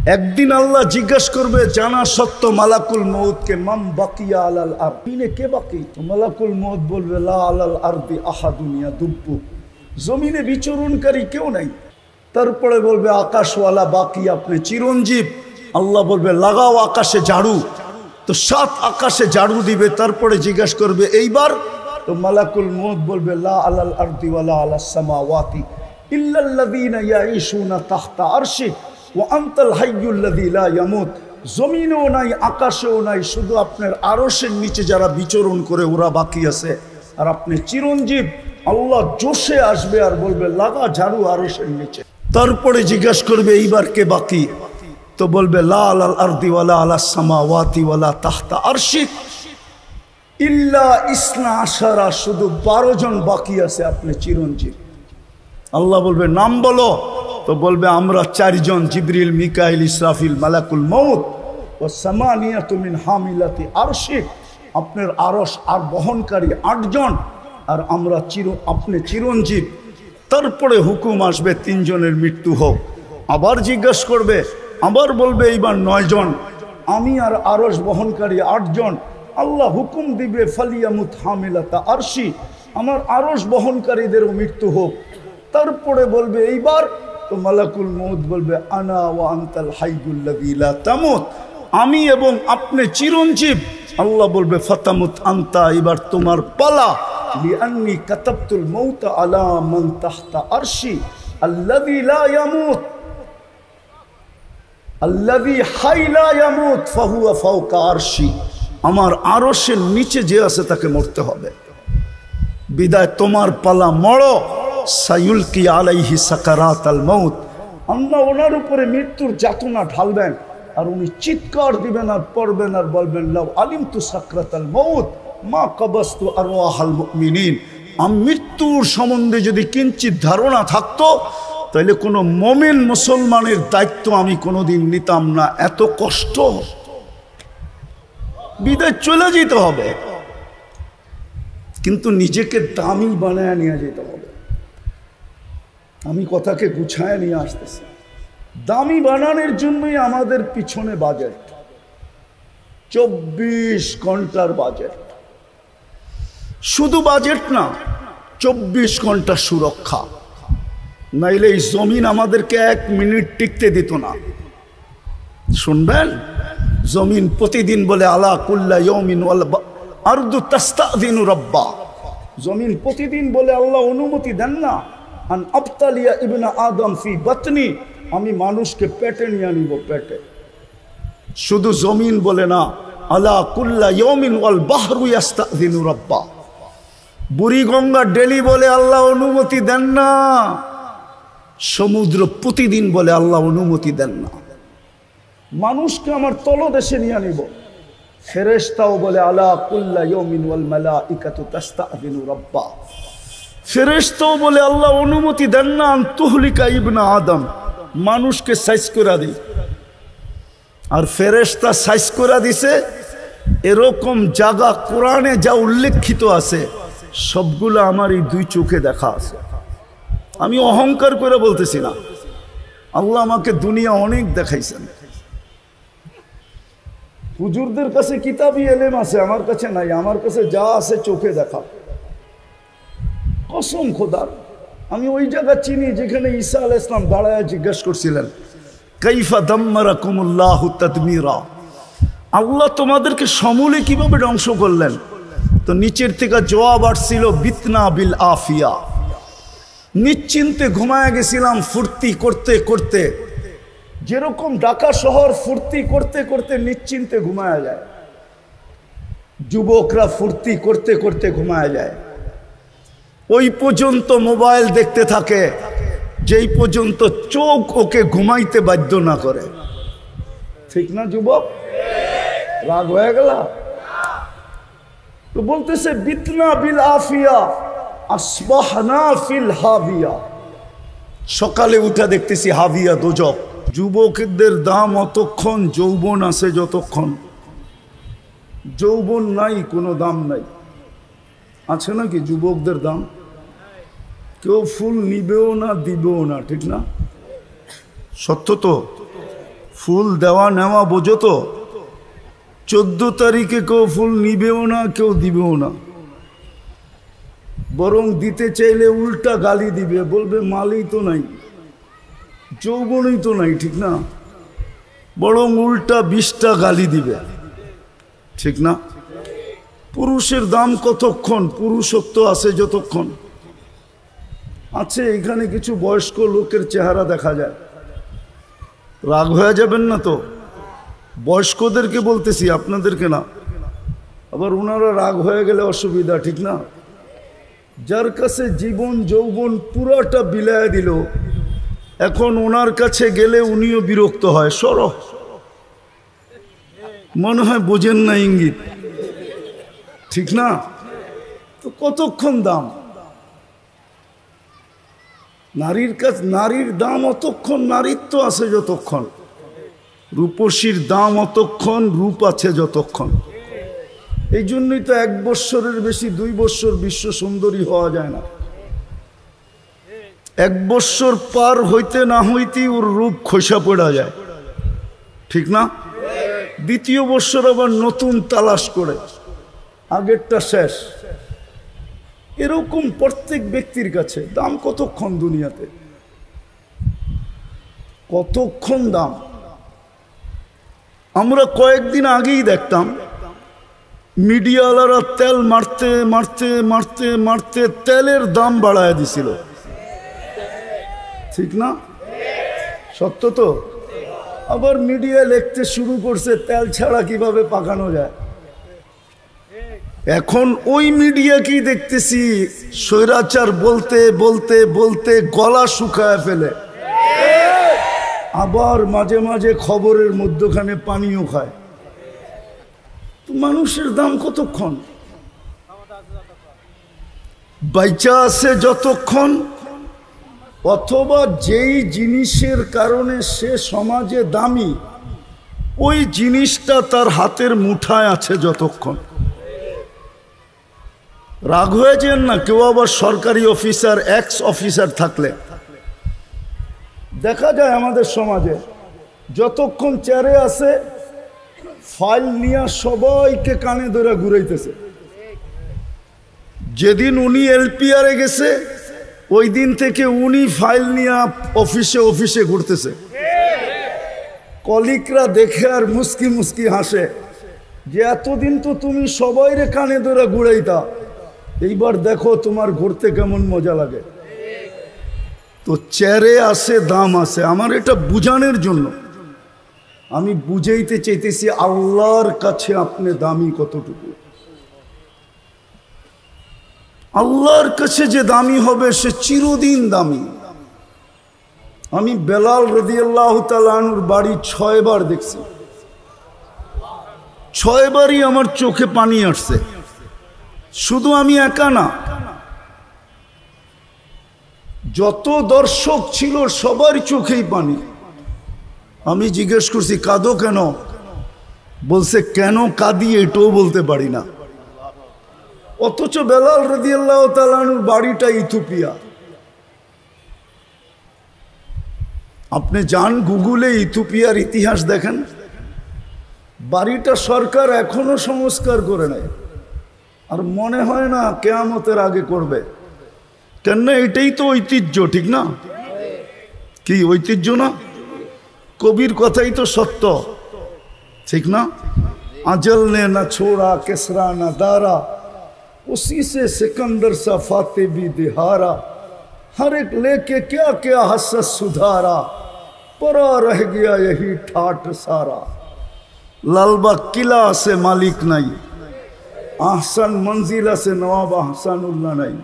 একদিন আল্লাহ জিজ্ঞাসা করবে জানা সত্য মালাকুল মউতকে, মাম বাকিয়া আলাল আরদ, কে বাকি? তো মালাকুল মউত বলবে লা আলাল আরদি আহাদুন ইয়াদুব্বু, জমিনে বিচরণকারী কেউ নাই। তারপরে বলবে আকাশওয়ালা বাকি, আপনি চিরঞ্জীব। আল্লাহ বলবে লাগাও আকাশে ঝাড়ু। তো 7 আকাশে ঝাড়ু দিবে। তারপরে জিজ্ঞাসা করবে এইবার? তো মালাকুল মউত বলবে লা আলাল আরদি ওয়ালা আলাস সামাওয়াতি ইল্লাল্লাযীনা ইয়াঈশুনা তাহতা আরশিক ওয়া আনতাল হাইয়ুল্লাযী লা ইয়ামুত। জমিনেও নাই, আকাশেও নাই, শুধু আপনার আরশের নিচে যারা বিচরণ করে ওরা বাকি আছে। আর আপনি চিরঞ্জীব। আল্লাহ জোশে আসবে আর বলবে লাগা ঝাড়ু আরশের নিচে। তারপরে জিজ্ঞাসা করবে এইবার কে বাকি? তো বলবে লা আলাল আরদি ওয়ালা আলাস সামাওয়াতি ওয়ালা তাহতা আরশিক ইল্লা ইসনা আশারা, শুধু 12 জন বাকি আছে, আপনি চিরঞ্জীব। আল্লাহ বলবে নাম বলো। তো বলবে আমরা 4 জন, জিবরিল, মিকাইল, ইসরাফিল, মালাকুল মউত ও সামানিয়াতু মিন হামিলাতি আরশিক, আপনার আরশ আর বহনকারী 8 জন, আর আমরা আপনি চিরঞ্জীব। তারপরে হুকুম আসবে 3 জনের মৃত্যু হোক। আবার জিজ্ঞাসা করবে, আবার বলবে এইবার 9 জন, আমি আর আরশ বহনকারী 8 জন। আল্লাহ হুকুম দিবে ফালিয়ামুত হামিলাতা আরশি, আমার আরশ বহনকারীদেরও মৃত্যু হোক। তারপরে বলবে এইবার? তো মালাকুল মউত বলবে আনা ওয়া আনতাল হাইয়ুল্লাযী লা তামুত, আমি এবং আপনি চিরঞ্জীব। আল্লাহ বলবে ফাতামুত আনতা, এবার তোমার পালা। লিআন্নী কাতাবতুল মাউতা আলা মান তাহতা আরশি আল্লাযী লা ইয়ামুত আল্লাযী হাই লা ইয়ামুত ফাহুয়া ফাওকা আরশি, আমার আরশের নিচে যে আছে তাকে মরতে হবে। বিদায় তোমার পালা, মরো। সায়ুলকি আলাইহি সাকারাতাল মাউত, আল্লাহ ওনার উপরে মৃত্যুর যাতনা ঢালবেন, আর উনি চিৎকার দিবেন আর পড়বেন আর বলবেন লাউ আলিমতু সাকরাতাল মাউত মা কাবাস্তু আরওয়াহাল মুমিনিন, আমি মৃত্যুর সম্বন্ধে যদি কিঞ্চিত ধারণা থাকতো তাহলে কোনো মুমিন মুসলমানের দায়িত্ব আমি কোনোদিন নিতাম না। এত কষ্ট, বিদায় চলে যেতে হবে, কিন্তু নিজেকে দামি বানায় নিয়ে যেতে হবে। আমি কথাকে গুছায় নিয়ে আসতেছি। দামি বানানোর জন্যই আমাদের পিছনে বাজেট, 24 ঘন্টার বাজেট। শুধু বাজেট না, 24 ঘন্টা সুরক্ষা। নাইলে এই জমিন আমাদেরকে 1 মিনিট টিকতে দিত না। শুনবেন, জমিন প্রতিদিন বলে আলা কুল্লা ইয়াউমিন ওয়াল আরদু তাস্তাযিনু রাব্বা, জমিন প্রতিদিন বলে আল্লাহ অনুমতি দেন না আন আবতালিয়া ইবনা আদম ফি বাতনি, আমি মানুষকে পেটে নিয়ে নিব, পেটে। শুধু জমিন বলে না, আলা কুল্লা ইয়াউমিন ওয়াল বাহরু ইস্তাযিনু রাব্বা, বুড়িগঙ্গা ডেলি বলে আল্লাহ অনুমতি দেন না, সমুদ্র প্রতিদিন বলে আল্লাহ অনুমতি দেন না। মানুষকে আমার তলদেশে নিয়ে নিব। ফেরেশতাও বলে আলা কুল্লা ইয়াউমিন ওয়াল মালাইকাতু তাস্তাযিনু রাব্বা, ফেরেশতাও বলে আল্লাহ অনুমতি দেন না আন তুহলিকা ইবনা আদম, মানুষকে সাইজ করে দিই। আর ফেরেশতা সাইজ করে দিছে এরকম জায়গা কোরআনে যা উল্লেখিত আছে সবগুলো আমার এই 2 চোখে দেখা আছে। আমি অহংকার করে বলতেছি না, আল্লাহ আমাকে দুনিয়া অনেক দেখাইছেন। হুজুরদের কাছে কিতাবি এলেম আছে, আমার কাছে নাই। আমার কাছে যা আছে চোখে দেখা। কসম খোদার, আমি ওই জায়গা চিনি যেখানে ঈসা আলাইহিস সালাম দাঁড়ায় জিজ্ঞাসা করছিলেন কাইফা দাম্মারাকুমুল্লাহু তাদমিরা, আল্লাহ তোমাদেরকে সমূলে কিভাবে ধ্বংস করলেন? তো নিচের থেকে জবাব আসছিল বিতনা বিল আফিয়া, নিশ্চিন্তে ঘুমায় গেছিলাম ফুর্তি করতে করতে। যেরকম ঢাকা শহর ফুর্তি করতে করতে নিশ্চিন্তে ঘুমায় যায়, যুবকরা ফুর্তি করতে করতে ঘুমায় যায়। ওই পর্যন্ত মোবাইল দেখতে থাকে যেই পর্যন্ত চোখ ওকে ঘুমাইতে বাধ্য না করে। ঠিক না যুবক? রাগ হয়ে গেল? তো বলতেছে বিতনা বিল আফিয়া আসবাহনা ফিল হাবিয়া, সকালে উঠে দেখতেছি হাবিয়া দোজক। যুবকদের দাম অতক্ষণ যৌবন আছে যতক্ষণ, যৌবন নাই কোনো দাম নাই। আছে নাকি যুবকদের দাম? কেউ ফুল নিবেও না, দিবেও না, ঠিক না? সত্য তো? ফুল দেওয়া নেওয়া বোঝো তো? 14 তারিখে কেউ ফুল নিবেও না, কেউ দিবেও না, বরং দিতে চাইলে উল্টা গালি দিবে, বলবে মালই তো নাই, যৌবনই তো নাই, ঠিক না? বরং উল্টা 20টা গালি দিবে, ঠিক না? পুরুষের দাম কতক্ষণ? পুরুষত্ব আছে যতক্ষণ আছে। এখানে কিছু বয়স্ক লোকের চেহারা দেখা যায়, রাগ হয়ে যাবেন না তো? বয়স্কদেরকে বলতেছি, আপনাদেরকে না। আবার ওনারা রাগ হয়ে গেলে অসুবিধা, ঠিক না? যার কাছে জীবন যৌবন পুরাটা বিলায় দিল, এখন ওনার কাছে গেলে উনিও বিরক্ত হয়। সরো, মনে হয় বোঝেন না ইঙ্গিত, ঠিক না? তো কতক্ষণ দাম নারীর কাছে? নারীর দাম অতক্ষণ, নারীত্ব আছে যতক্ষণ, রূপসীর দাম অতক্ষণ, রূপ আছে যতক্ষণ। এই জন্যই তো 1 বৎসরের বেশি 2 বৎসর বিশ্ব সুন্দরী হওয়া যায় না। 1 বৎসর পার হইতে না হইতেই ওর রূপ খসা পড়া যায়, ঠিক না? 2য় বৎসর আবার নতুন তালাশ করে, আগেরটা শেষ। এরকম প্রত্যেক ব্যক্তির কাছে দাম কতক্ষণ? দুনিয়াতে কতক্ষণ দাম? আমরা কয়েকদিন আগেই দেখতাম মিডিয়াওয়ালারা তেল মারতে মারতে মারতে মারতে তেলের দাম বাড়ায় দিছিল, ঠিক না? সত্য তো? আবার মিডিয়া লিখতে শুরু করছে তেল ছাড়া কিভাবে পাকানো যায়। এখন ওই মিডিয়াকেই দেখতেছি স্বৈরাচার বলতে বলতে বলতে গলা শুকায় ফেলে, আবার মাঝে মাঝে খবরের মধ্যখানে পানিও খায়। তো মানুষের দাম কতক্ষণ? বাইচা আছে যতক্ষণ, অথবা যেই জিনিসের কারণে সে সমাজে দামি, ওই জিনিসটা তার হাতের মুঠায় আছে যতক্ষণ। রাগ হয়ে যান না। কেউ আবার সরকারি অফিসার, এক্স অফিসার থাকলে দেখা যায় আমাদের সমাজে, যতক্ষণ চেয়ারে আছে ফাইল নিয়ে সবাইকে কানে ধরে ঘুরাইতেছে। যেদিন উনি এলপিআরে গেছে ওই দিন থেকে উনি ফাইল নিয়ে অফিসে অফিসে ঘুরতেছে। কলিগরা দেখে আর মুস্কি মুস্কি হাসে যে এতদিন তো তুমি সবাইরে কানে ধরে ঘুরাইতা, এইবার দেখো তোমার ঘুরতে কেমন মজা লাগে। তো চেয়ারে আছে দাম আছে। আমার এটা বুঝানোর জন্য আমি বুঝাইতে চাইতেছি আল্লাহর কাছে আপনি দামি কতটুকু। আল্লাহর কাছে যে দামি হবে সে চিরদিন দামি। আমি বেলাল রাদিয়াল্লাহু তাআলা আনহুর বাড়ি 6 বার দেখছি, 6 বারই আমার চোখে পানি আসছে। শুধু আমি একা না, যত দর্শক ছিল সবার চোখেই পানি। আমি জিজ্ঞেস করছি কাঁদো কেন? বলছে কেন কাঁদি এটাও বলতে পারি না। অথচ বেলাল রাদিয়াল্লাহু তাআলা আনহুর বাড়িটা ইথিওপিয়া। আপনি যান গুগলে ইথিওপিয়ার ইতিহাস দেখেন, বাড়িটা সরকার এখনো সংস্কার করে নাই, আর মনে হয় না কিয়ামতের আগে করবে। কেন? এটাই তো ঐতিহ্য, ঠিক না? কি ঐতিহ্য না? কবির কথাই তো সত্য, ঠিক না? আজল নে না ছোড়া কেসরা না দারা, उसी से सिकंदर सा फाते भी दिहारा, हर एक लेके क्या क्या हसस सुधारा, परा रह गया यही ठाट सारा। लालबाग किला से मालिक नहीं, आहसन मंजिला से नवाब आहसानुल्लाह नहीं,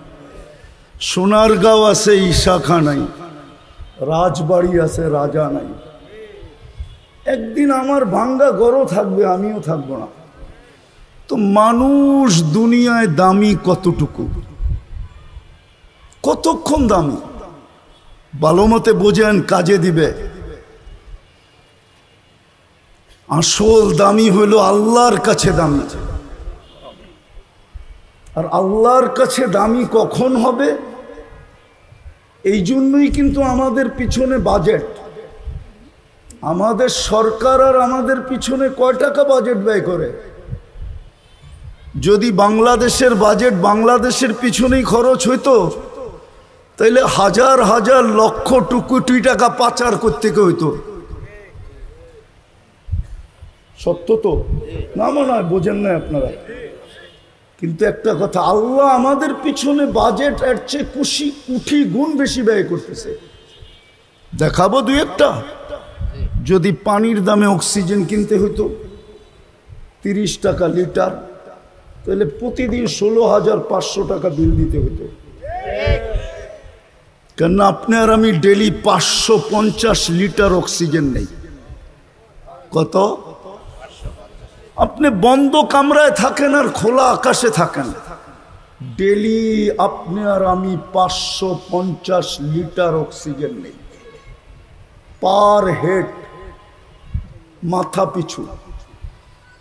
সোনারগাঁও আছে ঈশাখা নাই, রাজবাড়ি আছে রাজা নাই। একদিন আমার ভাঙ্গা ঘরও থাকবে, আমিও থাকবো না। তো মানুষ দুনিয়ায় দামি কতটুকু, কতক্ষণ দামি? ভালো মতে বোঝেন, কাজে দিবে। আসল দামি হলো আল্লাহর কাছে দামি। আর আল্লাহর কাছে দামি কখন হবে? এই জন্যই কিন্তু আমাদের পিছনে বাজেট। আমাদের সরকার আর আমাদের পিছনে কয় টাকা বাজেট ব্যয় করে? যদি বাংলাদেশের বাজেট বাংলাদেশের পিছনেই খরচ হইতো তাইলে হাজার হাজার লক্ষ কোটি টাকা পাচার করতে হইতো। সত্য তো না? মনে হয় বোঝেন না আপনারা। কিন্তু একটা কথা, আল্লাহ আমাদের পিছনে বাজেট এর চেয়ে কোটি গুণ বেশি ব্যয় করতেছে। দেখাবো দুই একটা। যদি পানির দামে অক্সিজেন কিনতে হইতো 30 টাকা লিটার, তাহলে প্রতিদিন 16,500 টাকা বিল দিতে হতো। কেন আপনি আর আমি ডেলি 550 লিটার অক্সিজেন নেই। কত? আপনি বন্ধ কামরায় থাকেন আর খোলা আকাশে থাকেন, ডেলি আপনি আর আমি 550 লিটার অক্সিজেন নেই পার হেড, মাথা পিছু।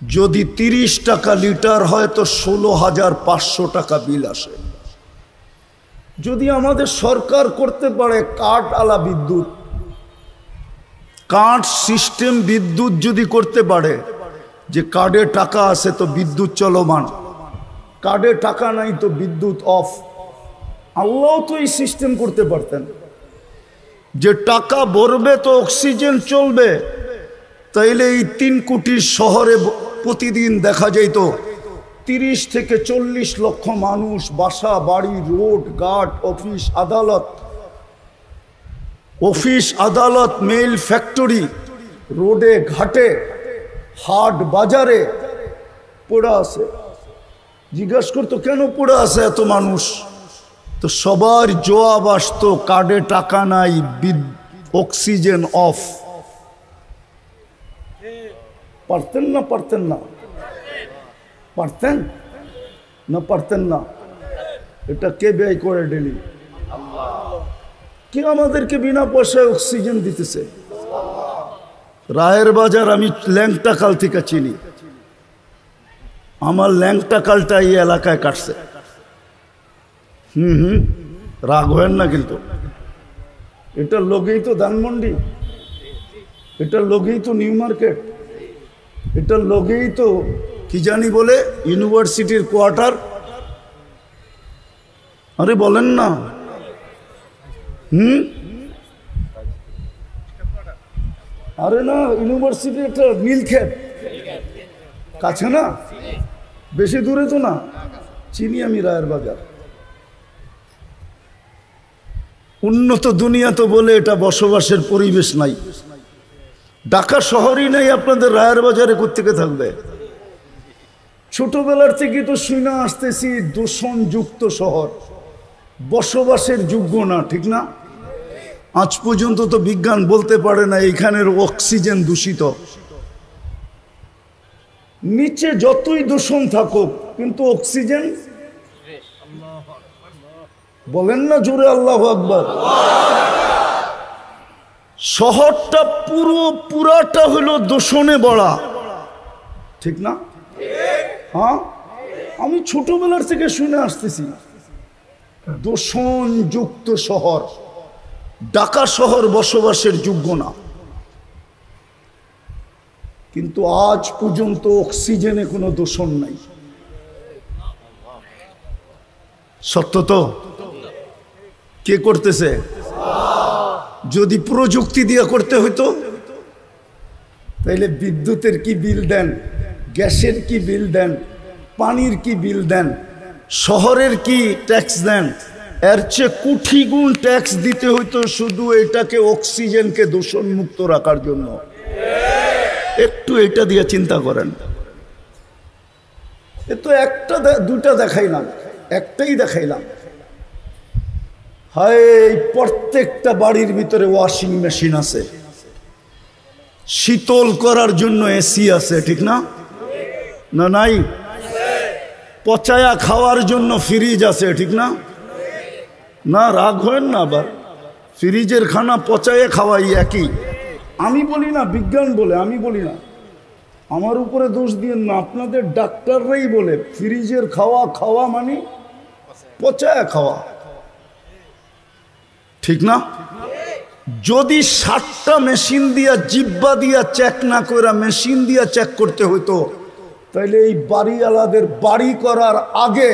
যদি 30 টাকা লিটার হয় তো 16,500 টাকা বিল আসে। যদি আমাদের সরকার করতে পারে কার্ড আলা বিদ্যুৎ, কার্ড সিস্টেম বিদ্যুৎ যদি করতে পারে, যে কার্ডে টাকা আছে তো বিদ্যুৎ চলমান, কার্ডে টাকা নাই তো বিদ্যুৎ অফ। আল্লাহ তো এই সিস্টেম করতে পারতেন যে টাকা ভরবে তো অক্সিজেন চলবে। তাইলে এই 3 কোটির শহরে প্রতিদিন দেখা যাইত 30 থেকে 40 লক্ষ মানুষ, বাসা বাড়ি, রোড ঘাট, অফিস আদালত, মেইল ফ্যাক্টরি, রোডে ঘাটে, হাট বাজারে পড়ে আছে। জিজ্ঞাসা করতো কেন পড়ে আছে এত মানুষ? তো সবার জবাব আসতো কার্ডে টাকা নাই, অক্সিজেন অফ। পারতেন না? পারতেন না? পারতেন না? পারতেন না? এটা কে ব্যয় করে ডেলি? কে আমাদেরকে বিনা পয়সায় অক্সিজেন দিতেছে? রায়ের বাজার আমি ল্যাংটাকাল থেকে চিনি। আমার ল্যাংটাকালটা এই এলাকায় কাটছে। রাগ হয় না কিন্তু। এটার লগেই তো ধানমন্ডি, এটার লগেই তো নিউ মার্কেট, এটার লগেই তো কি জানি বলে ইউনিভার্সিটির কোয়ার্টার। আরে বলেন না। আরে না, ইউনিভার্সিটি একটা নীলক্ষেত কাছে না, বেশি দূরে তো না। চিনি আমি রায়ের বাজার। উন্নত দুনিয়া তো বলে এটা বসবাসের পরিবেশ নাই। ঢাকা শহরই নাই, আপনাদের রায়ের বাজারে কোত্থেকে থাকবে? ছোটবেলার থেকে তো শুনে আসতেছি দূষণযুক্ত শহর, বসবাসের যোগ্য না, ঠিক না? আজ পর্যন্ত তো বিজ্ঞান বলতে পারে না এখানের অক্সিজেন দূষিত। নিচে যতই দূষণ থাকুক কিন্তু অক্সিজেন, বলেন না জোরে আল্লাহু আকবার। শহরটা পুরাটা হলো দূষণে ভরা, ঠিক না? হ্যাঁ, আমি ছোটবেলার থেকে শুনে আসতেছি দূষণযুক্ত শহর। ঢাকা শহর বসবাসের যোগ্য না, কিন্তু আজ পর্যন্ত অক্সিজেনে কোনো দূষণ নাই। সত্য তো? কে করতেছে? যদি প্রযুক্তি দিয়ে করতে হইতো তাইলে বিদ্যুতের কি বিল দেন, গ্যাসের কি বিল দেন, পানির কি বিল দেন, শহরের কি ট্যাক্স দেন, এর চেয়ে কোটি গুণ ট্যাক্স দিতে হইতো শুধু এটাকে অক্সিজেনকে দূষণ মুক্ত রাখার জন্য। একটু এটা দিয়ে চিন্তা করেন। এ তো একটা দুটা দেখাইলাম, একটাই দেখাইলাম। হায়, প্রত্যেকটা বাড়ির ভিতরে ওয়াশিং মেশিন আছে, শীতল করার জন্য এসি আছে, ঠিক না? না নাই? পচায়া খাওয়ার জন্য ফ্রিজ আছে, ঠিক না? না, রাগ হয় না আবার। ফ্রিজের খানা পচায়া খাওয়াই একই। আমি বলি না, বিজ্ঞান বলে, আমি বলি না। আমার উপরে দোষ দিয়েন না, আপনাদের ডাক্তাররাই বলে ফ্রিজের খাওয়া মানে পচায়া খাওয়া, ঠিক না? যদি 60টা মেশিন দিয়া জিব্বা দিয়া চেক না করে মেশিন দিয়া চেক করতে হতো, তাহলে এই বাড়িওয়ালাদের বাড়ি করার আগে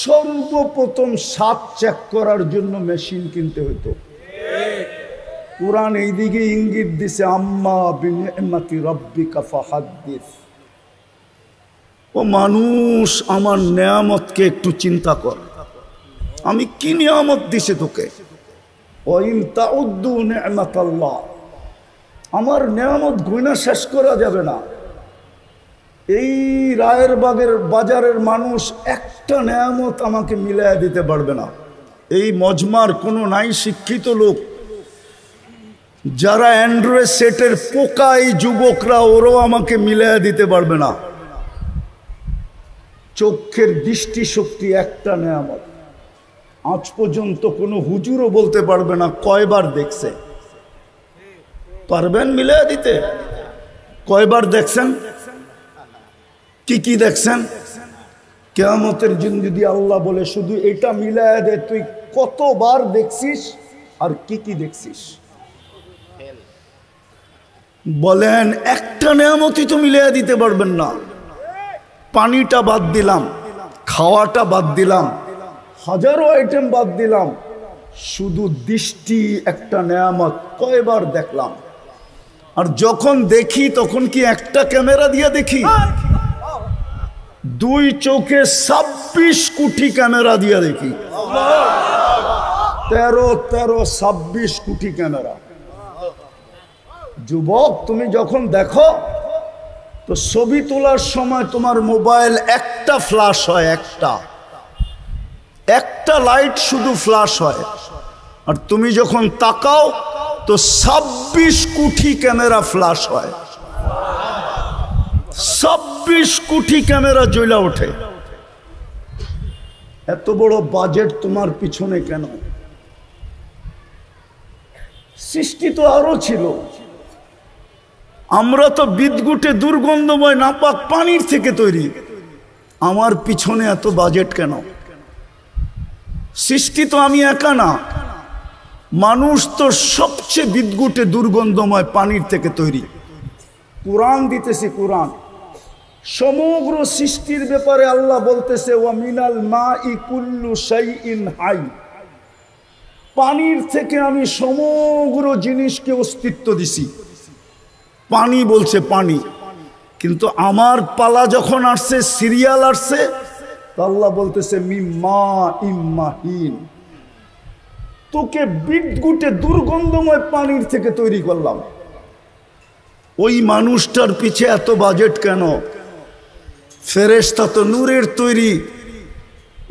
সর্বপ্রথম 7 চেক করার জন্য মেশিন কিনতে হতো। কুরআন এইদিকে ইঙ্গিত দিছে, আম্মা বিনিআমাতি রাব্বিকা ফাহাদ্দিস। ও মানুষ, আমার নেয়ামতকে একটু চিন্তা কর, আমি কি নিয়ামত দিছি তোকে। ওয়াইন তাউদ্দু নি'মাতাল্লাহ, আমার নেয়ামত গুণা শেষ করা যাবে না। এই রায়ের বাজারের মানুষ একটা নেয়ামত আমাকে মিলাইয়া দিতে পারবে না। এই মজমার কোনো নাই শিক্ষিত লোক যারা অ্যান্ড্রয়েড সেটের পোকা, এই যুবকরা, ওরাও আমাকে মিলাইয়া দিতে পারবে না। চোখের দৃষ্টিশক্তি একটা নেয়ামত, আজ পর্যন্ত কোনো হুজুরও বলতে পারবে না কয়বার দেখছে। পারবেন মিলাইয়া দিতে? কয়বার দেখছেন? কি কি দেখছেন? কিয়ামতের দিন যদি আল্লাহ বলে শুধু এটা মিলাইয়া দে, তুই কতবার দেখছিস আর কি কি দেখছিস? বলেন, একটা নেয়ামতই তো মিলাইয়া দিতে পারবেন না। পানিটা বাদ দিলাম, খাওয়াটা বাদ দিলাম, হাজারো আইটেম বাদ দিলাম, শুধু দৃষ্টি একটা নেয়ামত, কয়বার দেখলাম? আর যখন দেখি তখন কি একটা ক্যামেরা দিয়ে দেখি? 2 চোখে 26 কোটি ক্যামেরা দিয়ে দেখি। 26 কোটি ক্যামেরা। যুবক, তুমি যখন দেখো তো ছবি তোলার সময় তোমার মোবাইল একটা ফ্ল্যাশ হয়, একটা লাইট শুধু ফ্ল্যাশ হয়। আর তুমি যখন তাকাও তো 26 কোটি ক্যামেরা ফ্ল্যাশ হয়, 26 কোটি ক্যামেরা জ্বলা ওঠে। এত বড় বাজেট তোমার পিছনে কেন? সৃষ্টি তো আরো ছিল। আমরা তো বিদঘুটে দুর্গন্ধময় নাপাক পানির থেকে তৈরি, আমার পিছনে এত বাজেট কেন? সৃষ্টি তো আমি একা না, মানুষ তো সবচেয়ে বিদঘুটে দুর্গন্ধময় পানির থেকে তৈরি। কুরআন দিতেছি, কুরআন সমগ্র সৃষ্টির ব্যাপারে আল্লাহ বলতেছে, ওয়া মিনাল মাই কুল্লু শাইইন হাই, পানির থেকে আমি সমগ্র জিনিসকে অস্তিত্ব দিছি। পানি বলছে পানি, কিন্তু আমার পালা যখন আসছে, সিরিয়াল আসছে, তো আল্লাহ বলতেছে মিম্মা ইম্মাহিন, তোকে বিদঘুটে দুর্গন্ধময় পানির থেকে তৈরি করলাম। ওই মানুষটার পিছে এত বাজেট কেন? ফেরেশতা তো নূরের তৈরি,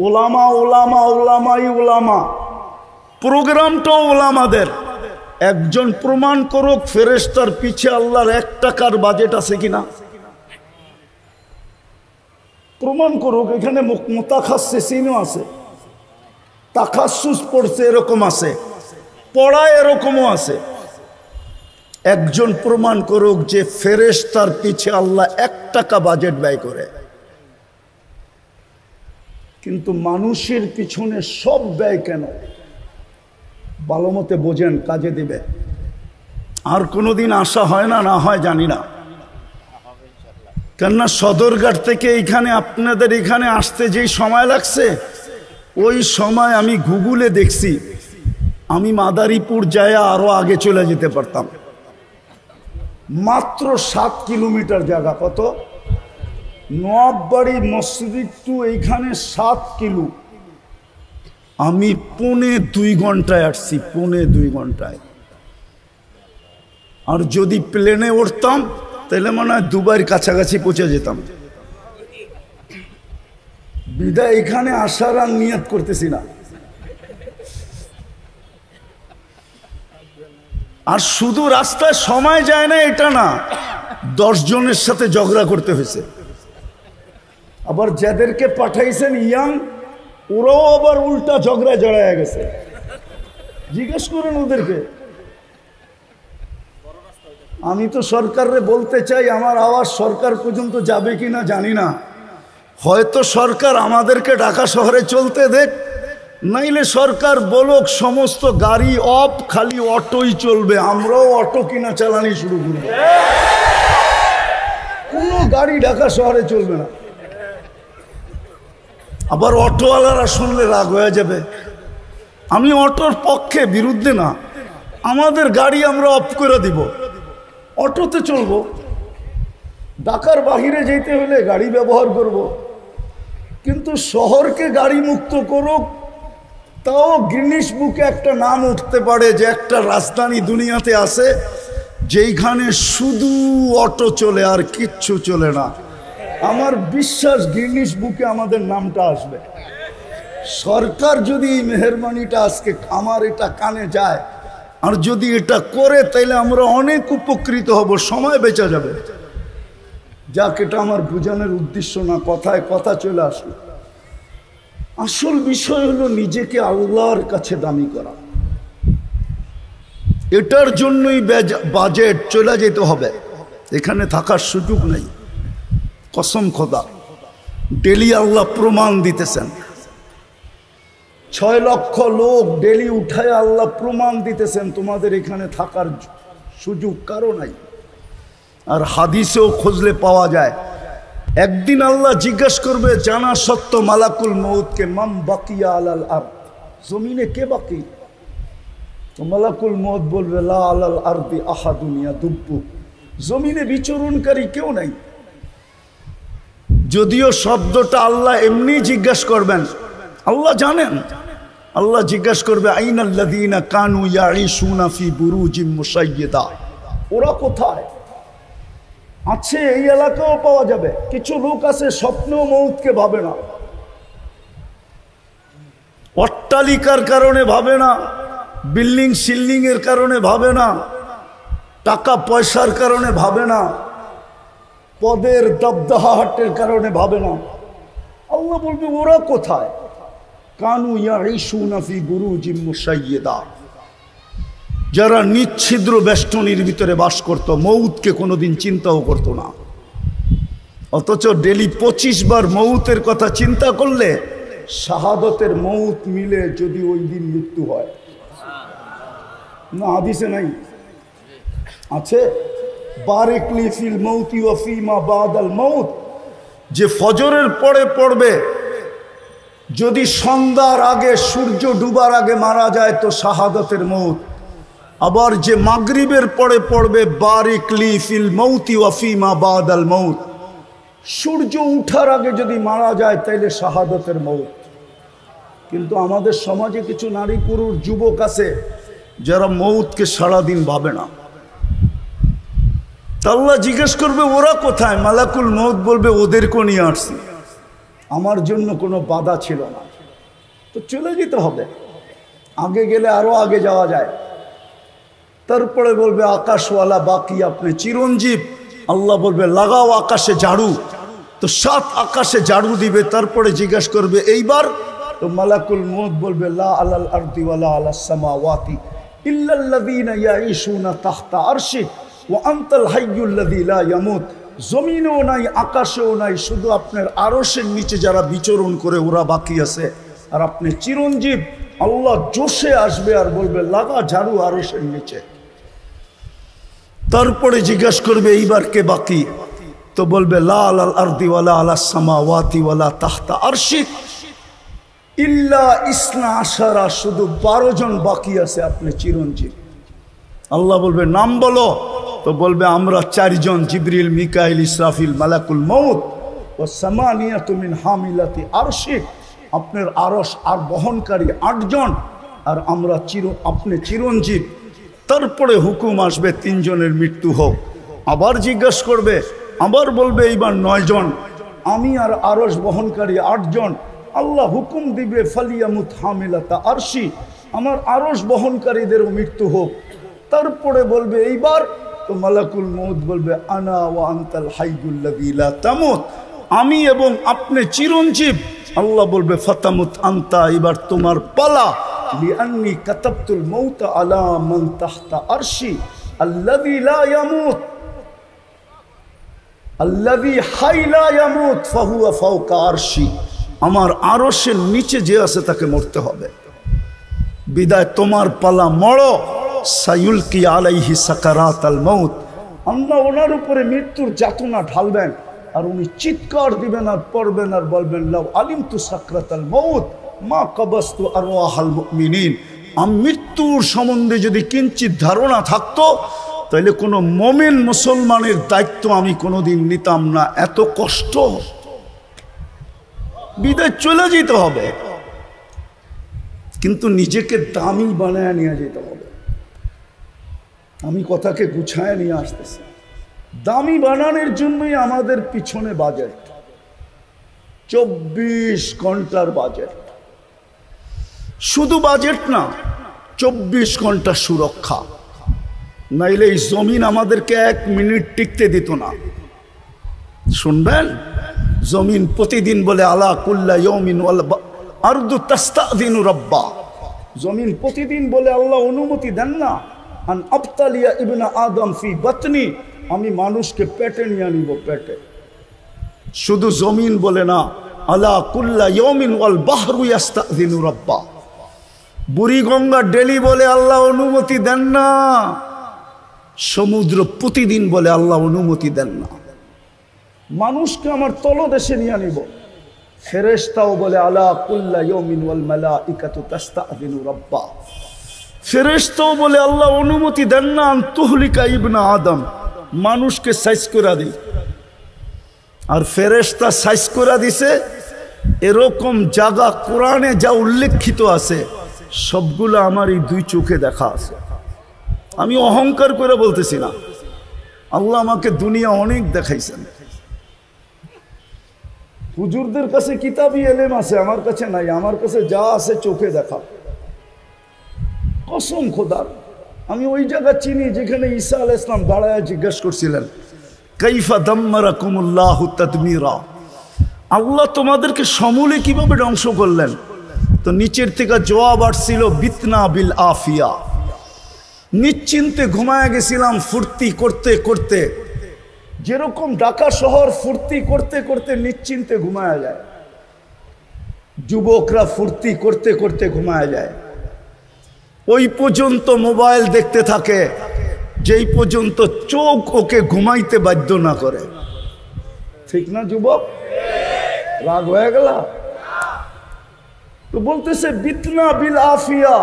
ওলামা ওলামা ওলামাই ওলামা, প্রোগ্রামটাও ওলামাদের। একজন প্রমাণ করুক ফেরেশতার পিছে আল্লাহর 1 টাকার বাজেট আছে কিনা? প্রমাণ করুক। এখানে মুতাখাসসিসিনও আছে, তাখাসসুস পড়ছে এরকম আছে, পড়ায় এরকমও আছে। একজন প্রমাণ করুক যে ফেরেশতার পিছে আল্লাহ 1 টাকা বাজেট ব্যয় করে। কিন্তু মানুষের পিছনে সব ব্যয় কেন? ভালো মতে বোঝেন, কাজে দিবে। আর কোনোদিন আসা হয় না, না হয় জানি না। কেননা সদরঘাট থেকে এইখানে আপনাদের এখানে আসতে যেই সময় লাগছে, ওই সময় আমি গুগলে দেখছি আমি মাদারীপুর যায় আরো আগে চলে যেতে পারতাম। মাত্র 7 কিলোমিটার জায়গা। কত? নোয়াববাড়ি মসজিদ টু এইখানে 7 কিলো। আমি 2.25 ঘন্টায় আসছি, 2.25 ঘন্টায়। আর যদি প্লেনে উঠতাম তাহলে মনে হয় দুবাইয়ের কাছাকাছি পৌঁছে যেতাম। বিদায় এখানে আসার আর নিয়ত করতেছি না। আর শুধু রাস্তায় সময় যায় না এটা না, 10 জনের সাথে ঝগড়া করতে হয়েছে। আবার যাদেরকে পাঠাইছেন ইয়াং, ওরাও আবার উল্টা ঝগড়ায় জড়ায় গেছে। জিজ্ঞেস করেন ওদেরকে। আমি তো সরকারে বলতে চাই, আমার আওয়াজ সরকার পর্যন্ত যাবে কিনা জানি না। হয়তো সরকার আমাদেরকে ঢাকা শহরে চলতে দেখ, নাইলে সরকার বলুক সমস্ত গাড়ি অফ, খালি অটোই চলবে, আমরাও অটো কিনা চালানি শুরু করব। কোনো গাড়ি ঢাকা শহরে চলবে না। আবার অটোওয়ালারা শুনলে রাগ হয়ে যাবে। আমি অটোর পক্ষে, বিরুদ্ধে না। আমাদের গাড়ি আমরা অফ করে দিব, অটোতে চলবো। ঢাকার বাহিরে যেতে হলে গাড়ি ব্যবহার করব। কিন্তু শহরকে গাড়ি মুক্ত করুক, তাও গিনিস বুকে একটা নাম উঠতে পারে যে একটা রাজধানী দুনিয়াতে আছে যেইখানে শুধু অটো চলে আর কিচ্ছু চলে না। আমার বিশ্বাস গিনিস বুকে আমাদের নামটা আসবে। সরকার যদি এই মেহরবানিটা আজকে আমার এটা কানে যায় আর যদি এটা করে, তাইলে আমরা অনেক উপকৃত হব, সময় বেঁচে যাবে। যাক, এটা আমার বোঝানোর উদ্দেশ্য না, কথায় কথা চলে আসলো। আসল বিষয় হলো নিজেকে আল্লাহর কাছে দামি করা। এটার জন্যই বাজেট চলে যেতে হবে, এখানে থাকার সুযোগ নেই। কসম খোদা, ডেলি আল্লাহ প্রমাণ দিতেছেন। 6 লক্ষ লোক ডেলি উঠায় আল্লাহ প্রমাণ দিতেছেন তোমাদের এখানে থাকার সুযোগ কারো নাই। আর হাদিসেও খুঁজলে পাওয়া যায়, একদিন আল্লাহ জিজ্ঞেস করবে জানা সত্য মালাকুল মউতকে, মাম বাকিয়া আলাল আরদ, জমিনে কে বাকি? তো মালাকুল মউত বলবে লা আলাল আরদি আহাদুন ইয়াদুব্বু, জমিনে বিচরণকারী কেউ নাই। যদিও শব্দটা আল্লাহ এমনি জিজ্ঞেস করবেন, আল্লাহ জানেন। আল্লাহ জিজ্ঞেস করবে আইনাল্লাযীনা কানু ইয়াঈশুনা ফি বুরুজিম মুশাইয়্যিদা, ওরা কোথায় আছে? এই এলাকাও পাওয়া যাবে। কিছু লোক আছে স্বপ্নেও মউতকে ভাবে না, অট্টালিকার কারণে ভাবে না, বিল্ডিং সিল্ডিং এর কারণে ভাবে না, টাকা পয়সার কারণে ভাবে না, পদের দবদহাটের কারণে ভাবে না। আল্লাহ বলবে ওরা কোথায়? কানু ইয়াঈশুনা ফি বুরুজিম মুশাইয়্যিদা, যারা নিচ্ছিদ্র বেষ্টনীর ভিতরে বাস করত, মউতকে কোনোদিন চিন্তাও করত না। অথচ ডেলি 25 বার মউতের কথা চিন্তা করলে শাহাদতের মউত মিলে যদি ওই দিন মৃত্যু হয় না, হাদিসে নাই? আছে বারিকলি ফিল মউতি ওয়া ফিমা বাদাল মউত, যে ফজরের পরে পড়বে, যদি সন্ধ্যার আগে সূর্য ডুবার আগে মারা যায় তো শাহাদতের মউত। আবার যে মাগরিবের পরে পড়বে বারিকলি ফিল মউতি ওয়া ফিমা বাদাল মউত, সূর্য উঠার আগে যদি মারা যায় তাইলে শাহাদতের মউত। কিন্তু আমাদের সমাজে কিছু নারী পুরুষ যুবক আছে যারা মউতকে সারাদিন ভাবে না। আল্লাহ জিজ্ঞেস করবে ওরা কোথায়? মালাকুল মউত বলবে ওদেরকেও নিয়ে আসছি, আমার জন্য কোনো বাধা ছিল না। তো চলে যেতে হবে, আগে গেলে আরো আগে যাওয়া যায়। তারপরে বলবে আকাশওয়ালা বাকি, আপনি চিরঞ্জীব। আল্লাহ বলবে লাগাও আকাশে ঝাড়ু, তো 7 আকাশে ঝাড়ু দিবে। তারপরে জিজ্ঞেস করবে এইবার, তো মালাকুল মউত বলবে লা আলাল আরদি ওয়ালা আলাস সামাওয়াতি ইল্লাল্লাযীনা ইয়াঈশুনা তাহতা আরশি ওয়া আনতাল হাইয়ুল্লাযী লা ইয়ামুত, জমিনেও নাই আকাশেও নাই, শুধু আপনার আরশের নিচে যারা বিচরণ করে ওরা বাকি আছে, আর আপনি চিরঞ্জীব। আল্লাহ জোশে আসবে আর বলবে লাগা ঝাড়ু আরশের নিচে। তারপরে জিজ্ঞেস করবে এইবার কে বাকি? তো বলবে লা আলাল আরদি ওয়ালা আলাস সামাওয়াতি ওয়ালা তাহতা আরশি ইল্লা ইসনা আশারা, শুধু 12 জন বাকি আছে, আপনি চিরঞ্জীব। আল্লাহ বলবে নাম বলো, তো বলবে আমরা 4 জন, জিবরিল, মিকাইল, ইসরাফিল, মালাকুল মউত ও সামানিয়াতু মিন হামিলাতি আরশি, আপনার আরশ আর বহনকারী 8 জন, আর আমরা আপনি চিরঞ্জীব। তারপরে হুকুম আসবে 3 জনের মৃত্যু হোক। আবার জিজ্ঞেস করবে, আবার বলবে এইবার 9 জন, আমি আর আরশ বহনকারী 8 জন। আল্লাহ হুকুম দিবে ফালিয়ামুত হামিলাতা আরশি, আমার আরশ বহনকারীদেরও মৃত্যু হোক। তারপরে বলবে এইবার, তো মালাকুল মউত বলবে আনা ওয়া আনতাল হাইয়ুল্লাযী লা তামুত, আমি এবং আপনি চিরঞ্জীব। আল্লাহ বলবে ফাতামুত আনতা, এবার তোমার পালা। লিআন্নী কাতাবতুল মাউতা আলা মান তাহতা আরশি আল্লাযী লা ইয়ামুত, আল্লাযী হাই লা ইয়ামুত ফাহুয়া ফাওকা আরশি, আমার আরশের নিচে যে আছে তাকে মরতে হবে। বিদায় তোমার পালা, মরো। সায়ুলকি আলাইহি সাকারাতাল মাউত, আল্লাহ ওনার উপরে মৃত্যুর যাতনা ঢালবেন, আর উনি চিৎকার দিবেন আর পড়বেন আর বলবেন, লাউ আলিমতু সাকরাতাল মাউত মা কাবাস্তু আরওয়াহাল মুমিনিন। আমি মৃত্যুর সম্বন্ধে যদি কিঞ্চিত ধারণা থাকতো তাহলে কোনো মুমিন মুসলমানের দায়িত্ব আমি কোনোদিন নিতাম না। এত কষ্ট, বিদায় চলে যেতে হবে, কিন্তু নিজেকে দামি বানায় নিয়ে যেতে হবে। আমি কথাকে গুছায় নিয়ে আসতেছি। দামি বানানোর জন্যই আমাদের পিছনে বাজেট, 24 ঘন্টার বাজেট। শুধু বাজেট না, 24 ঘন্টা সুরক্ষা। নাইলে এই জমিন আমাদেরকে 1 মিনিট টিকতে দিত না। শুনবেন, জমিন প্রতিদিন বলে আলা কুল্লা ইয়াউমিন ওয়াল আরদু তাস্তাযিনু রাব্বা। জমিন প্রতিদিন বলে আল্লাহ অনুমতি দেন না, আন আবতালিয়া ইবনা আদম ফি বাতনি, আমি মানুষকে পেটে নিয়ে নিব, পেটে। শুধু জমিন বলে না, আলা কুল্লা ইয়াউমিন ওয়াল বাহরু ইয়াস্তাযিনু রাব্বা। বুড়িগঙ্গা ডেলি বলে আল্লাহ অনুমতি দেন না, সমুদ্র প্রতিদিন বলে আল্লাহ অনুমতি দেন না। মানুষকে আমার তলদেশে নিয়ে নিব, ফেরেশতাও বলে আলা কুল্লা ইয়াউমিন ওয়াল মালাইকাতু তাস্তাযিনু রাব্বা। ফেরেশতাও বলে আল্লাহ অনুমতি দেন না আন তুহলিকা ইবনা আদম, মানুষকে সাইজ করে দিই। আর ফেরেশতা সাইজ করে দিছে এরকম জায়গা কোরআনে যা উল্লেখিত আছে সবগুলো আমার এই 2 চোখে দেখা আছে। আমি অহংকার করে বলতেছি না, আল্লাহ আমাকে দুনিয়া অনেক দেখাইছেন। হুজুরদের কাছে কিতাবি এলেম আছে, আমার কাছে নাই। আমার কাছে যা আছে চোখে দেখা। কসম খোদার, আমি ওই জায়গা চিনি যেখানে ঈসা আলাইহিস সালাম দাঁড়ায় জিজ্ঞেস করছিলেন, কাইফা দাম্মারাকুমুল্লাহু তাদমিরা, আল্লাহ তোমাদেরকে সমূলে কিভাবে ধ্বংস করলেন? তো নিচের থেকে জবাব আসছিল, বিতনা বিল আফিয়া, নিশ্চিন্তে ঘুমায় গেছিলাম ফুর্তি করতে করতে। যেরকম ঢাকা শহর ফুর্তি করতে করতে নিশ্চিন্তে ঘুমায় যায়, যুবকরা ফুর্তি করতে করতে ঘুমায় যায়। ওই পর্যন্ত মোবাইল দেখতে থাকে যেই পর্যন্ত চোখ ওকে ঘুমাইতে বাধ্য না করে। ঠিক না যুবক? রাগ হয়ে গেল তো? বলতেছে বিতনা বিল আফিয়া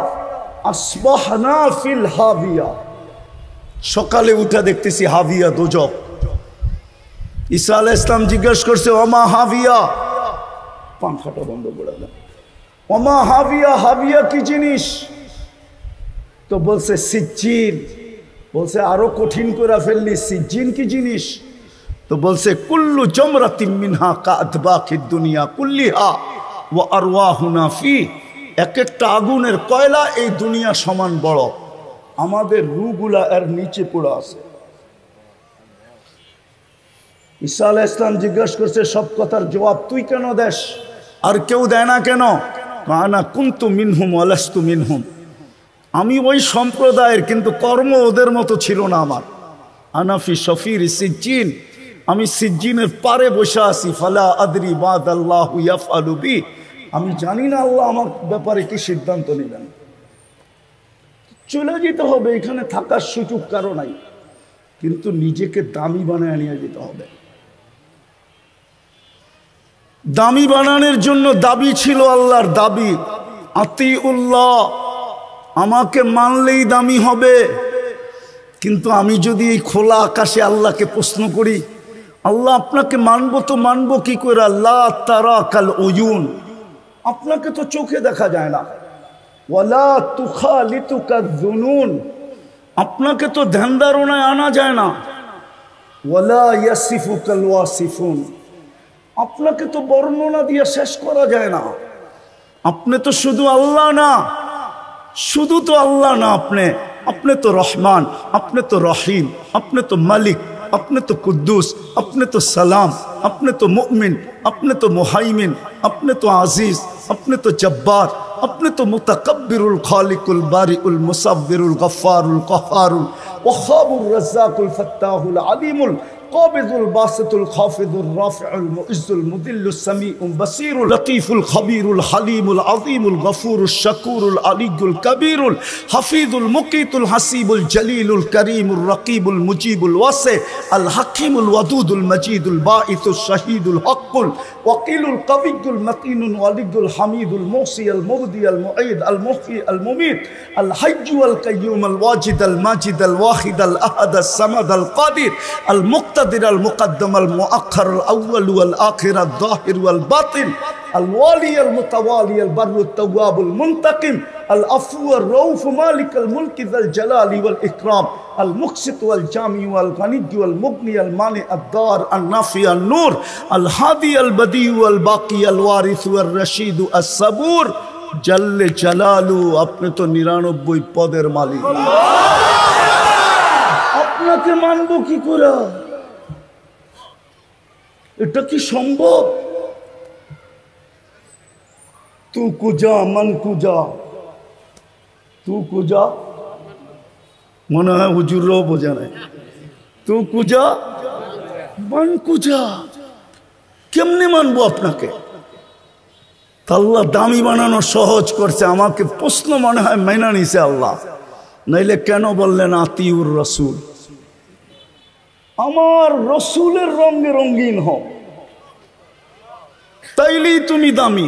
আসবাহনা ফিল হাবিয়া, সকালে উঠে দেখতেছি হাবিয়া দোজক। ঈসা আলাইহিস সালাম জিজ্ঞেস করছে, ওমা হাবিয়া, পাংখাটা বন্ধ করে দেন, ওমা হাবিয়া, হাবিয়া কি জিনিস? তো বলছে সিজ্জিন। বলছে আরো কঠিন করে ফেললি, সিজ্জিন কি জিনিস? তো বলছে কুল্লু জামরাতিন মিনহা কাআতবাকিদ দুনিয়া কুল্লিহা ওয়া আরওয়াহুনা ফি, এক একটা আগুনের কয়লা এই দুনিয়া সমান বড়, আমাদের রূহগুলা এর নিচে পড়ে আছে। ঈসা আলাইহিস সালাম জিজ্ঞাসা করছে, সব কথার জবাব তুই কেন দেস, আর কেউ দেয় না কেন? আনা কুনতু মিনহুম ওয়া লাস্তু মিনহুম, আমি ওই সম্প্রদায়ের, কিন্তু কর্ম ওদের মতো ছিল না আমার। আনাফি শফির সিজ্জিন, আমি সিজ্জিনের পারে বসে আছি। ফালা আদরি বাদাল্লাহু ইয়াফআলু বি, আমি জানি না আল্লাহ আমার ব্যাপারে কি সিদ্ধান্ত নেবেন। চলে যেতে হবে, এখানে থাকার সুযোগ কারো নাই, কিন্তু নিজেকে দামি বানায় নিয়ে যেতে হবে। দামি বানানোর জন্য দাবি ছিল আল্লাহর দাবি, আতিউল্লাহ, আমাকে মানলেই দামি হবে। কিন্তু আমি যদি এই খোলা আকাশে আল্লাহকে প্রশ্ন করি, আল্লাহ আপনাকে মানবো তো মানবো কি করে? আল্লাহ তারা কাল উয়ুন, আপনাকে তো চোখে দেখা যায় না। ওয়ালা তুখালিতুকা যুনুন, আপনাকে তো ধ্যান ধারণায় আনা যায় না। ওয়ালা ইয়াসিফুকাল ওয়াসিফুন, আপনাকে তো বর্ণনা দিয়ে শেষ করা যায় না। আপনি তো শুধু আল্লাহ না, শুধু তো আল্লাহ না, আপনি তো রহমান, আপনি তো রহিম, আপনি তো মালিক, আপনি তো কুদ্দুস, আপনি তো সালাম, আপনি তো মুমিন, আপনি তো মুহাইমিন, আপনি তো আজিজ, আপনি তো জব্বার, আপনি তো মুতাকাব্বিরুল খালিকুল বারিউল মুসাব্বিরুল গফফারুল কহ্হারুল ওয়াহাবুর রাজ্জাকুল ফাত্তাহুল আলিমুল القابض الباسط الخافض الرافع المعز المذل السميع البصير اللطيف الخبير الحليم العظيم الغفور الشكور العلي الكبير الحفيظ المقيت الحسيب الجليل الكريم الرقيب المجيب الواسع الحكيم الودود المجيد الباعث الشهيد الحق الوكيل القوي المتين الولي الحميد الموصي المبدي المعيد المحيي المميت الحي والقيوم الواجد الماجد الواحد الأحد الصمد القادر المقتدر المقدم المؤخر الأول والآخر الظاهر والباطن الوالي المتوالي البر التواب المنتقم العفو الرؤوف مالك الملك ذا الجلال والإكرام المقسط والجامع والغني والمغني المانع الدار النافع النور الهادي البديع والباقي الوارث والرشيد الصبور جل جلالو আপনি তো 99 পদের মালিক আপনাকে মানবো কি করে এটা কি সম্ভব তু কুজা মন কুজা তু কুজা মনে হয় হুজুরও বোঝা নাই তু কুজা মন কুজা কেমনে মানবো আপনাকে আল্লাহ দামি বানানো সহজ করছে আমাকে প্রশ্ন মনে হয় মাইনা নিছে আল্লাহ নাইলে কেন বললেন আতিউর রাসূল আমার রসুলের রঙে রঙিন হও তাইলেই তুমি দামি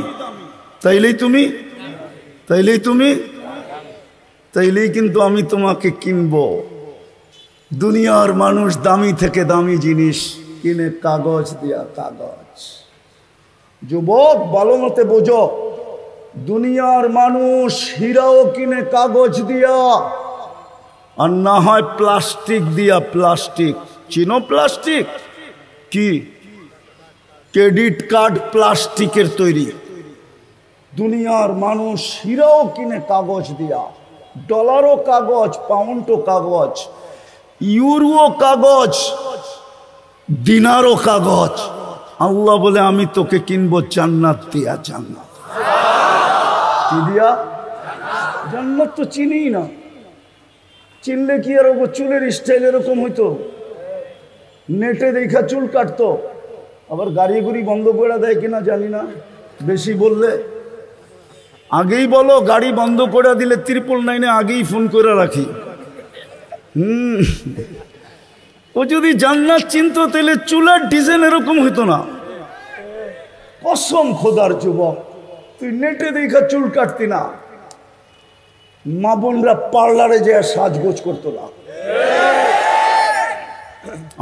তাইলেই কিন্তু আমি তোমাকে কিনবো দুনিয়ার মানুষ দামি থেকে দামি জিনিস কিনে কাগজ দিয়া কাগজ যুবক ভালো মতে বোঝো দুনিয়ার মানুষ হীরাও কিনে কাগজ দিয়া আর না হয় প্লাস্টিক দিয়া প্লাস্টিক চিনো প্লাস্টিক কি ক্রেডিট কার্ড প্লাস্টিকের তৈরি দুনিয়ার মানুষ হীরাও কিনে কাগজ দিয়া ডলারও কাগজ পাউন্ডও কাগজ ইউরো কাগজ দিনারও কাগজ আল্লাহ বলে আমি তোকে কিনবো জান্নাত দিয়া জান্নাত কি দিয়া জান্নাত তো চিনি না চিনলে কি আর চুলের স্টাইল এরকম হইতো নেটে দেখা চুল কাটতো আবার গাড়ি গুড়ি বন্ধ করে দেয় কিনা জানি না বেশি বললে আগেই বলো গাড়ি বন্ধ করে দিলে 999 আগেই ফোন করে রাখি ও যদি জান্নাত চিনতো তাহলে চুলার ডিজাইন এরকম হইতো না কসম খোদার যুবক তুই নেটে দেখা চুল কাটতি না মা বোনরা পার্লারে যে সাজগোজ করতো না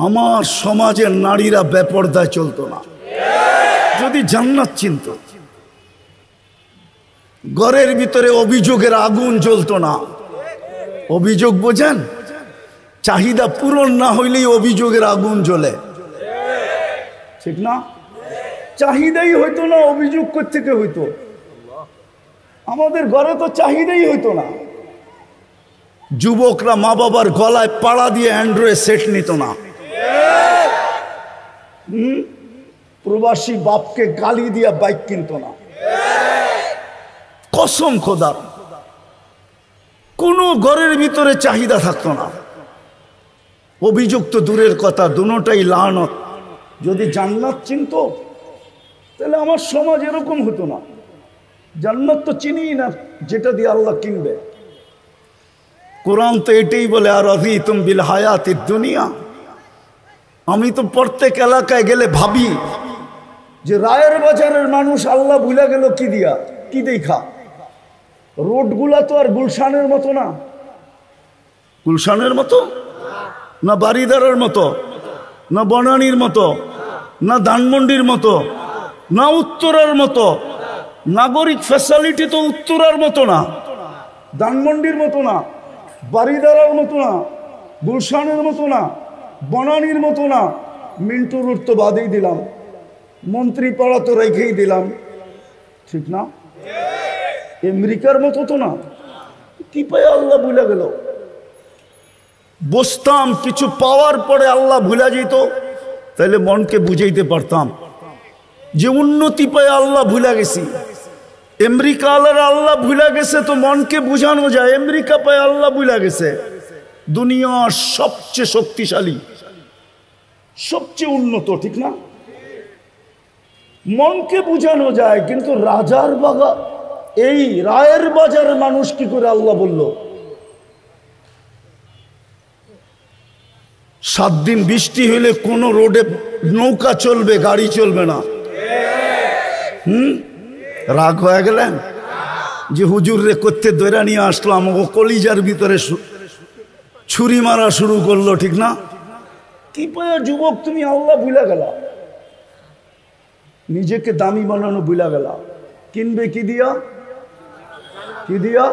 আমার সমাজের নারীরা বেপরদায় চলতো না যদি জান্নাত চিনত ঘরের ভিতরে অভিযোগের আগুন জ্বলতো না অভিযোগ বোঝেন চাহিদা পূরণ না হইলেই অভিযোগের আগুন জ্বলে ঠিক না চাহিদাই হইতো না অভিযোগ কোত্থেকে হইতো আমাদের ঘরে তো চাহিদাই হইতো না যুবকরা মা বাবার গলায় পাড়া দিয়ে অ্যান্ড্রয়েড সেট নিত না প্রবাসী বাপকে গালি দিয়া বাইক কিনত না কসম খোদার কোন ঘরের ভিতরে চাহিদা থাকতো না অভিযোগ তো দূরের কথা দুটোটাই লানত যদি জান্নাত চিনত তাহলে আমার সমাজ এরকম হতো না জান্নাত তো চিনি না যেটা দিয়ে আল্লাহ কিনবে কোরআন তো এটাই বলে আর রাযীতুম বিল হায়াতিদ দুনিয়া আমি তো প্রত্যেক এলাকায় গেলে ভাবি যে রায়ের বাজারের মানুষ আল্লাহ ভুলে গেল কি দিয়া কি দেখা রোডগুলা তো আর গুলশানের মতো না গুলশানের মতো না বাড়িদারের মতো না বনানীর মতো না ধানমন্ডির মতো না উত্তরার মতো নাগরিক ফ্যাসিলিটি তো উত্তরার মতো না ধানমন্ডির মতো না বাড়িদারের মতো না গুলশানের মতো না বনানীর মতো না মিন্টু রোড তো বাদেই দিলাম মন্ত্রী পাড়া তো রেখেই দিলাম ঠিক না আমেরিকার মতো তো না কি পায় আল্লাহ ভুলে গেল বসতাম কিছু পাওয়ার পরে আল্লাহ ভুলে যেত তাহলে মনকে বুঝাইতে পারতাম যে উন্নতি পায় আল্লাহ ভুলে গেছি আমেরিকা আল্লাহ ভুলে গেছে তো মনকে বুঝানো যায় আমেরিকা পায় আল্লাহ ভুলে গেছে দুনিয়ার সবচেয়ে শক্তিশালী সবচেয়ে উন্নত, ঠিক না? মনকে বুঝানো যায়, কিন্তু রাজার বাগা এই রায়ের বাজারের মানুষ কি করে আল্লাহ বলল 7 দিন বৃষ্টি হইলে কোন রোডে নৌকা চলবে, গাড়ি চলবে না? রাগ হয়ে গেলেন যে হুজুর রে করতে দৈরা নিয়ে আসলো, আমাকে কলিজার ভিতরে ছুরি মারা শুরু করলো, ঠিক না? কি পায়া যুবক তুমি আল্লাহ ভুলা গেলা, নিজেকে দামি বানানো ভুলা গেলা। কিনবে কি দিয়া? কি দিয়া?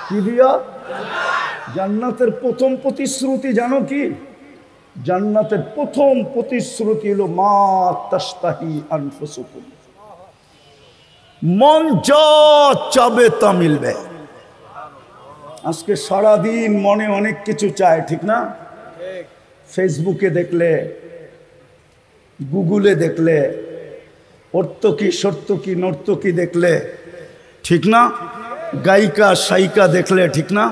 কি দিয়া? জান্নাতের প্রথম প্রতিশ্রুতি জানো কি? জান্নাতের প্রথম প্রতিশ্রুতি হলো মা তাশতাহি আনফুসুকুম, মন যা চাবে তা মিলবে। আজকে সারাদিন মনে অনেক কিছু চায়, ঠিক না? ফেসবুকে দেখলে, গুগলে দেখলে, অর্থকি সর্তকি নর্তকি দেখলে, ঠিক না? গায়িকা সাইকা দেখলে, ঠিক না?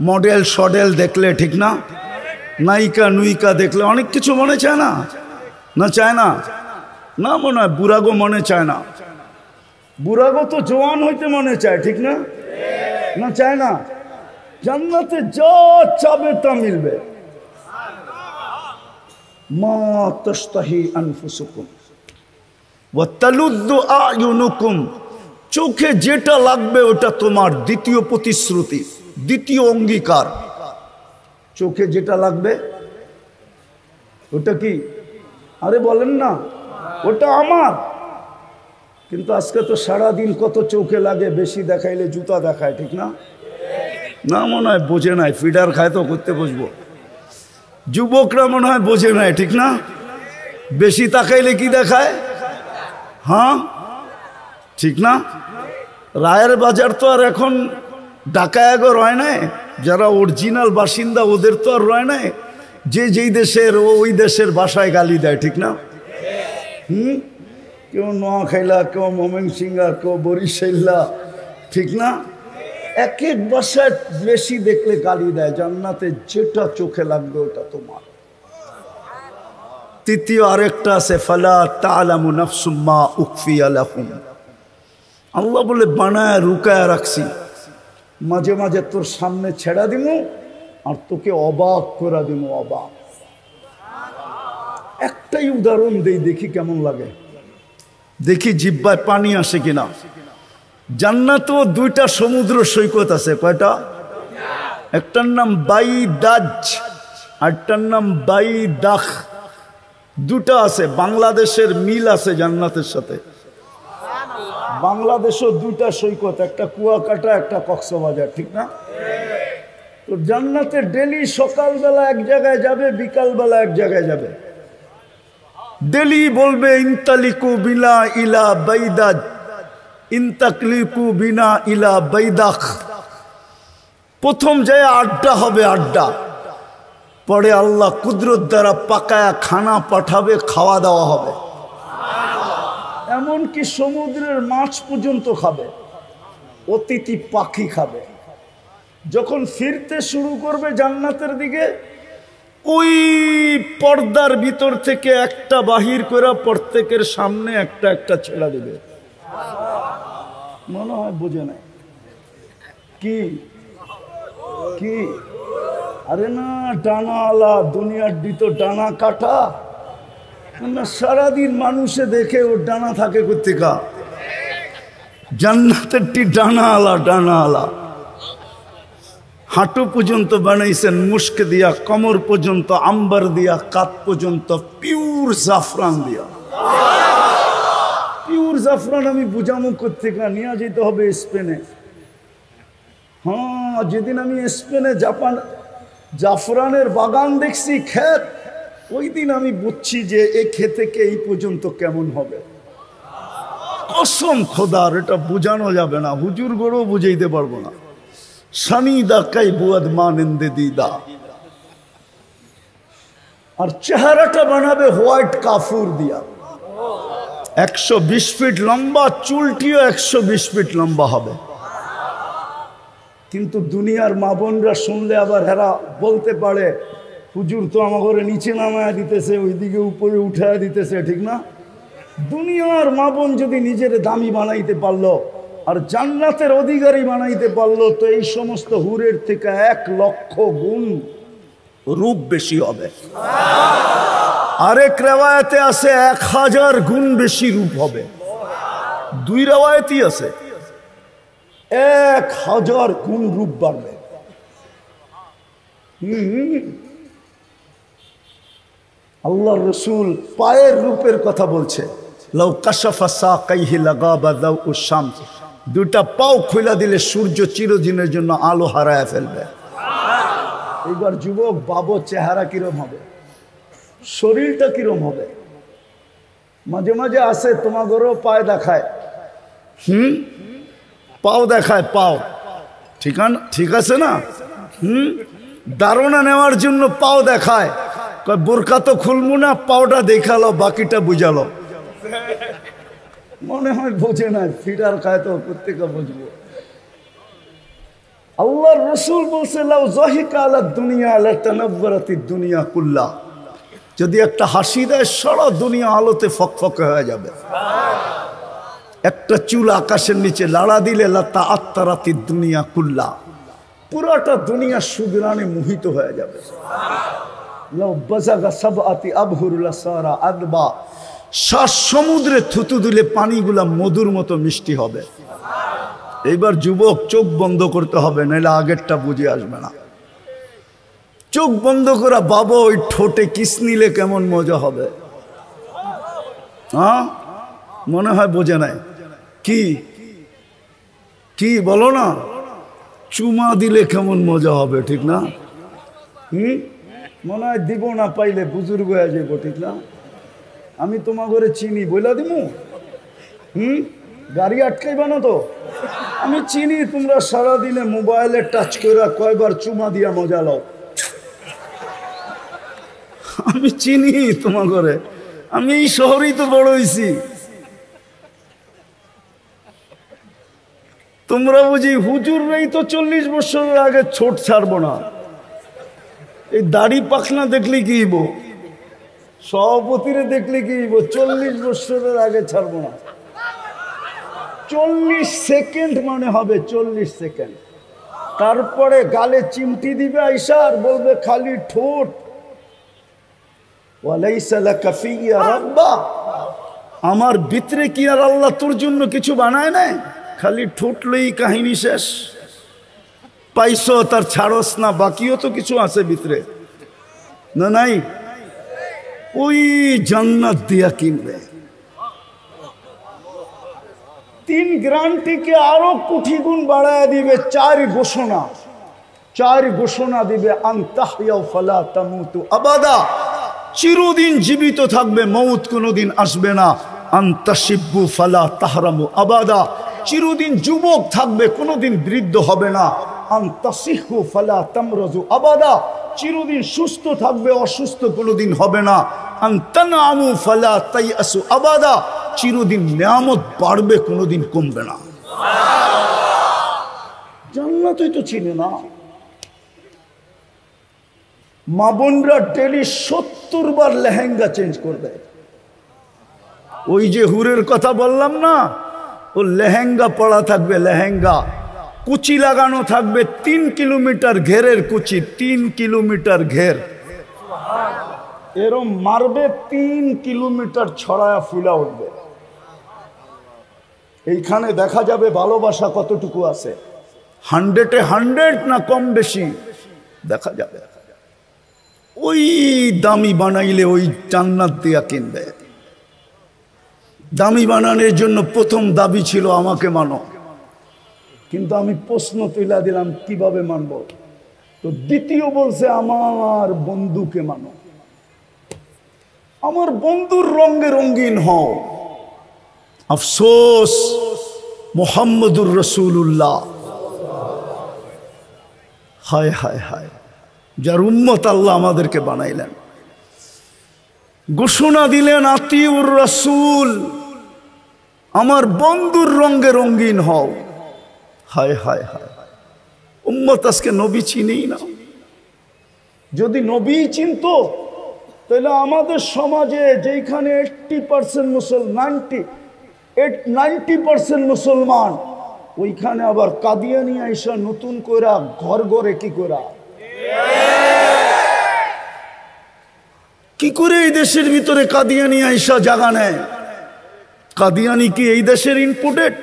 মডেল সডেল দেখলে, ঠিক না? নায়িকা নুইকা দেখলে অনেক কিছু মনে চায় না? না চায় না? না মনে হয় বুড়াগো মনে চায় না? বুড়াগো তো জওয়ান হইতে মনে চায়, ঠিক না? না চায় না? জান্নাতে যা চাবে তা মিলবে। মা তাশতাহি আনফুসুকুম ওয়া তালুদ্দু আয়ুনুকুম, চোখে যেটা লাগবে ওটা তোমার। দ্বিতীয় প্রতিশ্রুতি, দ্বিতীয় অঙ্গীকার, চোখে যেটা লাগবে ওটা কি? আরে বলেন না, ওটা আমার। কিন্তু আজকে তো সারাদিন কত চোখে লাগে, বেশি দেখাইলে জুতা দেখায়, ঠিক না? না মনে হয় বোঝে নাই, ফিডার খায় তো করতে বসবো। যুবকরা মনে হয় বোঝে নাই, ঠিক না? বেশি তাকাইলে কি দেখায়? হ্যাঁ ঠিক না? রায়ের বাজার তো আর এখন ঢাকায় রয় নাই, যারা অরিজিনাল বাসিন্দা ওদের তো আর রয় নাই, যে যেই দেশের ওই দেশের ভাষায় গালি দেয়, ঠিক না? কেউ নোয়াখাইলা, কেউ ময়মনসিংহ, কেউ বরিশাইলা, ঠিক না? এক এক ভাষায় বেশি দেখলে গালি দেয়। জান্নাতে যেটা চোখে লাগবে ওটা তোমার। তৃতীয় আরেকটা আছে, ফালা তা'লামু নাফসুম মা উখফিয়া লাহুম, আল্লাহ বলে বানায় রুকায় রাখছি, মাঝে মাঝে তোর সামনে ছেড়া দিমু আর তোকে অবাক করে দিমু। অবাক। একটাই উদাহরণ দেই, দেখি কেমন লাগে, দেখি জিহ্বায় পানি আসে কিনা। জান্নাতেও 2টা সমুদ্র সৈকত আছে। কয়টা? একটার নাম বাইদাজ, আরটার নাম বাইদাখ। 2টা আছে। বাংলাদেশের মিল আছে জান্নাতের সাথে। বাংলাদেশও 2টা সৈকত, একটা কুয়াকাটা, একটা কক্সবাজার, ঠিক না? তো জান্নাতে ডেলি সকালবেলা এক জায়গায় যাবে, বিকালবেলা এক জায়গায় যাবে। ডেলি বলবে ইনতালিকু বিনা ইলা বাইদাজ, ইনতাকলিকু বিনা ইলা বাইদাখ। প্রথম যায় আড্ডা হবে, আড্ডা। পরে আল্লাহ কুদরত দ্বারা পাকায়া খানা পাঠাবে, খাওয়া দাওয়া হবে। এমনকি সমুদ্রের মাছ পর্যন্ত খাবে, অতিথি পাখি খাবে। যখন ফিরতে শুরু করবে জান্নাতের দিকে, ওই পর্দার ভিতর থেকে একটা বাহির করে প্রত্যেকের সামনে একটা একটা ছেড়া দেবে। মনে হয় বোঝে নাই কি? কি? আরে না, ডানা আলা দুনিয়ার দিতো ডানা কাটা না। সারাদিন মানুষে দেখে ওর ডানা থাকে কোথেকা? জান্নাতেরটি ডানা আলা, ডানা আলা। হাঁটু পর্যন্ত বানাইছেন মুস্ক দিয়া, কমর পর্যন্ত আম্বার দিয়া, কাত পর্যন্ত পিওর জাফরান দিয়া। পিওর জাফরান আমি বুঝামু কোথেকা? নিয়ে যেতে হবে স্পেনে। হ্যাঁ, যেদিন আমি স্পেনে জাফরানের বাগান দেখছি, ক্ষেত, ওই দিন আমি বুঝছি যে এই ক্ষেত থেকে এই পর্যন্ত কেমন হবে। কসম খোদার, এটা বোঝানো যাবে না, হুজুর গড়েও বুঝাইতে পারবো না। সানিদা কাই বুয়াদ মানেন্দে দিদা। আর চেহারাটা বানাবে হোয়াইট কাফুর দিয়া। 120 ফিট লম্বা, চুলটিও 120 ফিট লম্বা হবে। কিন্তু দুনিয়ার মা বোনরা শুনলে আবার হেরা বলতে পারে, হুজুর তো আমাকে নিচে নামায়া দিতেছে, ওইদিকে উপরে উঠায়া দিতেছে, ঠিক না? দুনিয়ার মা বোন যদি নিজের দামি বানাইতে পারলো আর জান্নাতের অধিকারী বানাইতে পারলো, তো এই সমস্ত হুরের থেকে 1,00,000 গুণ রূপ বেশি হবে। আরেক রেওয়ায়েতে আছে 1000 গুণ বেশি রূপ হবে। 2 রেওয়ায়েতই আছে, 1000 গুণ রূপ বাড়বে। আল্লাহর রাসূল পায়ের রূপের কথা বলছে, লাউ কাশাফা সাকাইহি লাগাবা দাউ শামস, দুটা পাও খুলে দিলে সূর্য চিরদিনের জন্য আলো হারায় ফেলবে। এবার যুবক বাবু, চেহারা কিরম হবে, শরীরটা কিরম হবে? মাঝে মাঝে আসে তোমাদেরও পায়ে দেখায়, পাও দেখায়, পাও ঠিক আছে না? ধারণা নেওয়ার জন্য পাও দেখায়, বোরকা তো খুলবো না, পাওটা দেখালো, বাকিটা বুঝালো। মনে হয় বোঝে না, ফিটার খায় তো প্রত্যেকে বুঝবো। আল্লাহর রাসূল বলছে, লাউ যাহিকা আলা দুনিয়া লাতানাওয়ারাতিদ দুনিয়া কুল্লা, যদি একটা হাসি দেয় সারা দুনিয়া আলোতে ফকফকে হয়ে যাবে। একটা চুল আকাশের নিচে লাড়া দিলে লাতা আত্তারাতিদ দুনিয়া কুল্লা, পুরাটা দুনিয়া সুগ্রাণে মোহিত হয়ে যাবে। লাউ বাযাগা সাবআতি আবহুরুল সারা আদবা, 7 সমুদ্রে থুতু দিলে পানিগুলা মধুর মতো মিষ্টি হবে। এইবার যুবক চোখ বন্ধ করতে হবে, নাহলে আগেরটা বুঝে আসবে না। চোখ বন্ধ করা বাবা, ওই ঠোঁটে কিস নিলে কেমন মজা হবে। হ্যাঁ, মনে হয় বোঝে নাই। কি কি বলো না, চুমা দিলে কেমন মজা হবে, ঠিক না? মনে হয় দিব না, পাইলে বুজুর্গ হয়ে যাবো, ঠিক না? আমি তোমার ঘরে চিনি বইলা দিমু, গাড়ি আটকাইবা না তো? আমি চিনি তোমরা সারাদিনে মোবাইলে টাচ করে কয়বার চুমা দিয়া মজা লও। আমি চিনি তোমার ঘরে, আমি এই শহরেই তো বড় হয়েছি। তোমরা বুঝি হুজুররাই তো 40 বছরের আগে ছোট ছাড়বো না। এই দাড়ি পাখনা দেখলে কি হইব, সভাপতিরে দেখলে কি হইব, 40 বছরের আগে ছাড়বো না। 40 সেকেন্ড মানে হবে, 40 সেকেন্ড। তারপরে গালে চিমটি দিবে আইসা আর বলবে খালি ঠোঁট, ওয়ালাইসা লাকা ফিয়া রাব্বা, আমার ভিতরে কি আর আল্লাহ তোর জন্য কিছু বানায় নাই? খালি ঠোঁট লই কাহিনী শেষ। পাইছ তার ছাড়স না, বাকিও তো কিছু আছে ভিতরে, না নাই? ওই জান্নাত দিয়া কিনবে। 3 গ্রান্টিকে আরো কোটি গুণ বাড়ায় দিবে। 4 ঘোষণা দিবে, আনতাহইয়া ফালা তামুতু আবাদা, চিরদিন জীবিত থাকবে, মউত কোনোদিন আসবে না। আনতাশিব্বু ফালা তাহরামু আবাদা, চিরদিন যুবক থাকবে, কোনোদিন বৃদ্ধ হবে না। আনতাসিহু ফালা তামরাজু আবাদা, চিরদিন সুস্থ থাকবে, অসুস্থ কোনোদিন হবে না। আনতানামু ফালা তাইয়াসু আবাদা, চিরদিন নিয়ামত বাড়বে, কোনোদিন কমবে না। জান্নাতই তো চিনে না। মা বোনরা ডেলি 70 বার লেহেঙ্গা চেঞ্জ করবে। ওই যে হুরের কথা বললাম না, ও লেহেঙ্গা পড়া থাকবে, লেহেঙ্গা কুচি লাগানো থাকবে, 3 কিলোমিটার ঘেরের কুচি, 3 কিলোমিটার ঘের, এরম মারবে, 3 কিলোমিটার ছড়ায়া ফুলা উঠবে। এইখানে দেখা যাবে ভালোবাসা কতটুকু আছে, 100-এ 100 না কম বেশি দেখা যাবে। ওই দামি বানাইলে ওই জান্নাত দিয়া কিনবে। দামি বানানোর জন্য প্রথম দাবি ছিল আমাকে মানো, কিন্তু আমি প্রশ্ন তুলে দিলাম কিভাবে মানব? তো দ্বিতীয় বলছে আমার বন্ধুকে মানো, আমার বন্ধুর রঙে রঙিন হও। আফসোস, মুহাম্মদুর রাসূলুল্লাহ, হায় হায় হায়, যার উম্মত আল্লাহ আমাদেরকে বানাইলেন, ঘোষণা দিলেন আতিউর রাসূল, আমার বন্ধুর রঙে রঙিন হও। হায় হায় হায়, উম্মত আজকে নবী চিনেই না। যদি নবী চিনত তাহলে আমাদের সমাজে যেখানে 80% মুসলমান 90% মুসলমান, ওইখানে আবার কাদিয়ানি আইসা নতুন কইরা ঘর ঘরে কি করে এই দেশের ভিতরে কাদিয়ানি আইসা জায়গা নেয়? কাদিয়ানি কি এই দেশের ইম্পোর্টেড?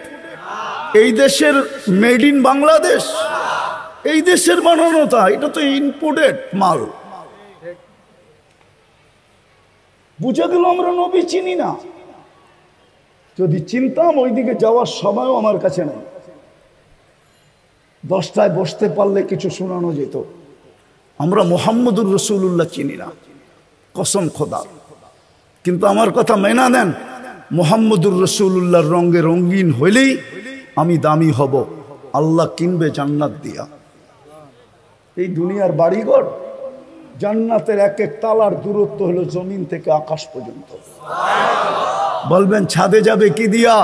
এই দেশের মেড ইন বাংলাদেশ? এই দেশের বানানো? তা এটা তো ইম্পোর্টেড মাল। বুঝা গেল আমরা নবী চিনি না। যদি চিনতাম ওইদিকে যাওয়ার সময়ও আমার কাছে নেই। 10টায় বসতে পারলে কিছু শোনানো যেত। আমরা মুহাম্মদুর রাসূলুল্লাহ চিনি না, কসম খোদার। কিন্তু আমার কথা মেনা নেন, মুহাম্মদুর রাসূলুল্লাহর রঙে রঙিন হইলেই আমি দামি হব। আল্লাহ কিনবে জান্নাত দিয়া। এই দুনিয়ার বাড়িঘর, জান্নাতের এক এক তালার দূরত্ব হলো জমিন থেকে আকাশ পর্যন্ত। বলবেন ছাদে যাবে কি দিয়া?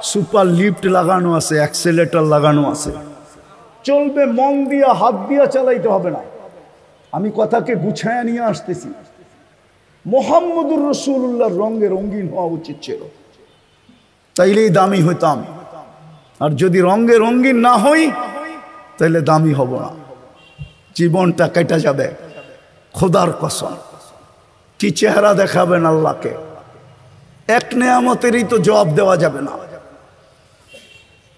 সুপার লিফট লাগানো আছে, অ্যাক্সেলেটর লাগানো আছে, চলবে। মন দিয়া হাত দিয়া চালাইতে হবে না। আমি কথাকে গুছায়া নিয়ে আসতেছি। মুহাম্মদুর রাসূলুল্লাহর রঙে রঙিন হওয়া উচিত ছিল, তাইলেই দামি হইতাম। আর যদি রঙে রঙিন না হই তাহলে দামি হব না, জীবনটা কেটে যাবে। খোদার কসম, কি চেহারা দেখাবেন আল্লাহকে? এক নেয়ামতেরই তো জবাব দেওয়া যাবে না,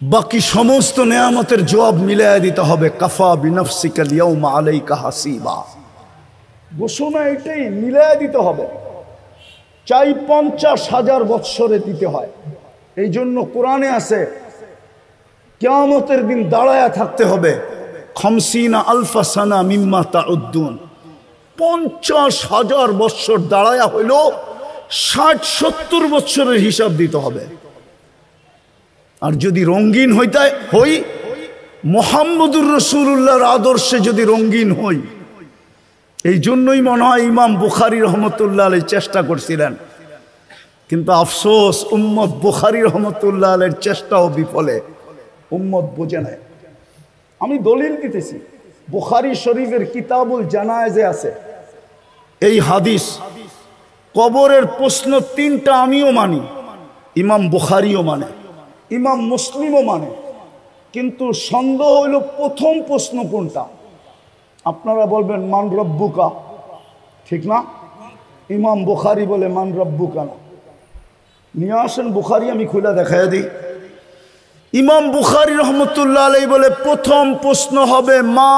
বাকি সমস্ত নেয়ামতের জবাব মিলাইয়া দিতে হবে। কাফা বিনফসিকাল ইয়াউমা আলাইকা হাসিবা, ঘোষণা এটাই, মিলাইয়া দিতে হবে। চাই 50,000 বৎসরে দিতে হয়। এই জন্য কোরআনে আছে কিয়ামতের দিন দাঁড়ায়া থাকতে হবে। 50 আলফা সানা মিম্মা তাউদ্দুন, 50,000 বৎসর দাঁড়ায়া হইল 60-70 বৎসরের হিসাব দিতে হবে। আর যদি রঙিন হই, মুহাম্মদুর রাসূলুল্লাহর আদর্শে যদি রঙিন হই, এই জন্যই মনে হয় ইমাম বুখারী রহমতুল্লাহ আলাইহি চেষ্টা করছিলেন। কিন্তু আফসোস, উম্মত বুখারী রহমতুল্লাহ আলাইহির চেষ্টাও বিফলে। উম্মত বোঝে নাই। আমি দলিল দিতেছি, বুখারী শরীফের কিতাবুল জানায়েজে আছে এই হাদিস। কবরের প্রশ্ন 3টা আমিও মানি, ইমাম বুখারীও মানে, ইমাম মুসলিমও মানে। কিন্তু সন্দেহ হইল প্রথম প্রশ্ন কোনটা? আপনারা বলবেন মান রব্বুকা, ঠিক না? ইমাম বুখারী বলে মান রব্বুকা না। নিয়ে আসেন বুখারী, আমি খুলে দেখাইয়া দিই। ইমাম বুখারী রহমতুল্লাহ আলাইহি বলে প্রথম প্রশ্ন হবে মা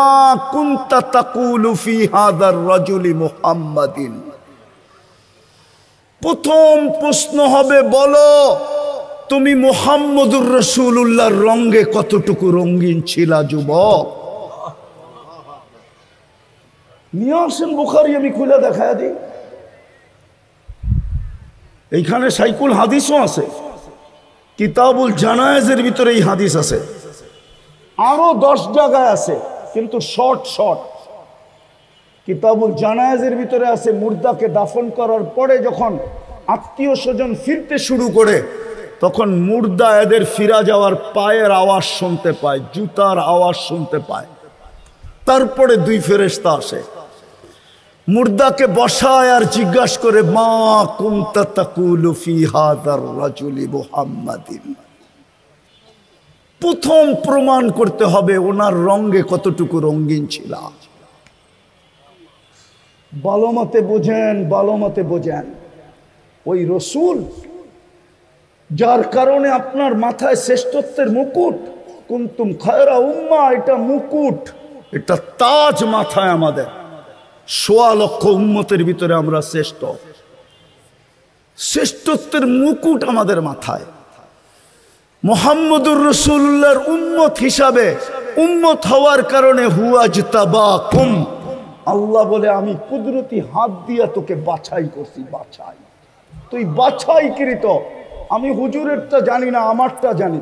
কুনতা তাকুলু ফি হাযার রাজুলি মুহাম্মাদিন। প্রথম প্রশ্ন হবে, বলো তুমি মুহাম্মদুর রাসূলুল্লাহর রঙে কতটুকু রঙিন ছিলা যুবক? নিয়ে আসেন বুখারী, আমি খুলে দেখাইয়া দিই। এইখানে সাইকুল হাদিসও আছে, কিতাবুল জানায়েজের ভিতরে এই হাদিস আছে। আরো 10 জায়গায় আছে, কিন্তু শর্ট। কিতাবুল জানায়েজের ভিতরে আছে মুর্দাকে দাফন করার পরে যখন আত্মীয় স্বজন ফিরতে শুরু করে, তখন মুর্দা এদের ফিরা যাওয়ার পায়ের আওয়াজ শুনতে পায়, জুতার আওয়াজ শুনতে পায়। তারপরে 2 ফেরেশতা আসে, মুর্দাকে বসায় আর জিজ্ঞাসা করে মা কুনতা তাকুলু ফি হাযার রাজুলি মুহাম্মাদিন। প্রথম প্রমাণ করতে হবে ওনার রঙে কতটুকু রঙিন ছিল। ভালোমতে বোঝেন, ওই রসুল যার কারণে আপনার মাথায় শ্রেষ্ঠত্বের মুকুট, কুনতুম খায়রা উম্মাহ, এটা মুকুট, এটা তাজ মাথায় আমাদের। 1.25 লক্ষ উম্মতের ভিতরে আমরা শ্রেষ্ঠত্বের মুকুট আমাদের মাথায়। মুহাম্মদুর রাসূলুল্লাহর উম্মত হিসাবে, উম্মত হওয়ার কারণে হুয়াজতাবাকুম, আল্লাহ বলে আমি কুদরতি হাত দিয়া তোকে বাছাই করছি। তুই বাছাইকৃত। আমি হুজুরেরটা জানি না, আমারটা জানি।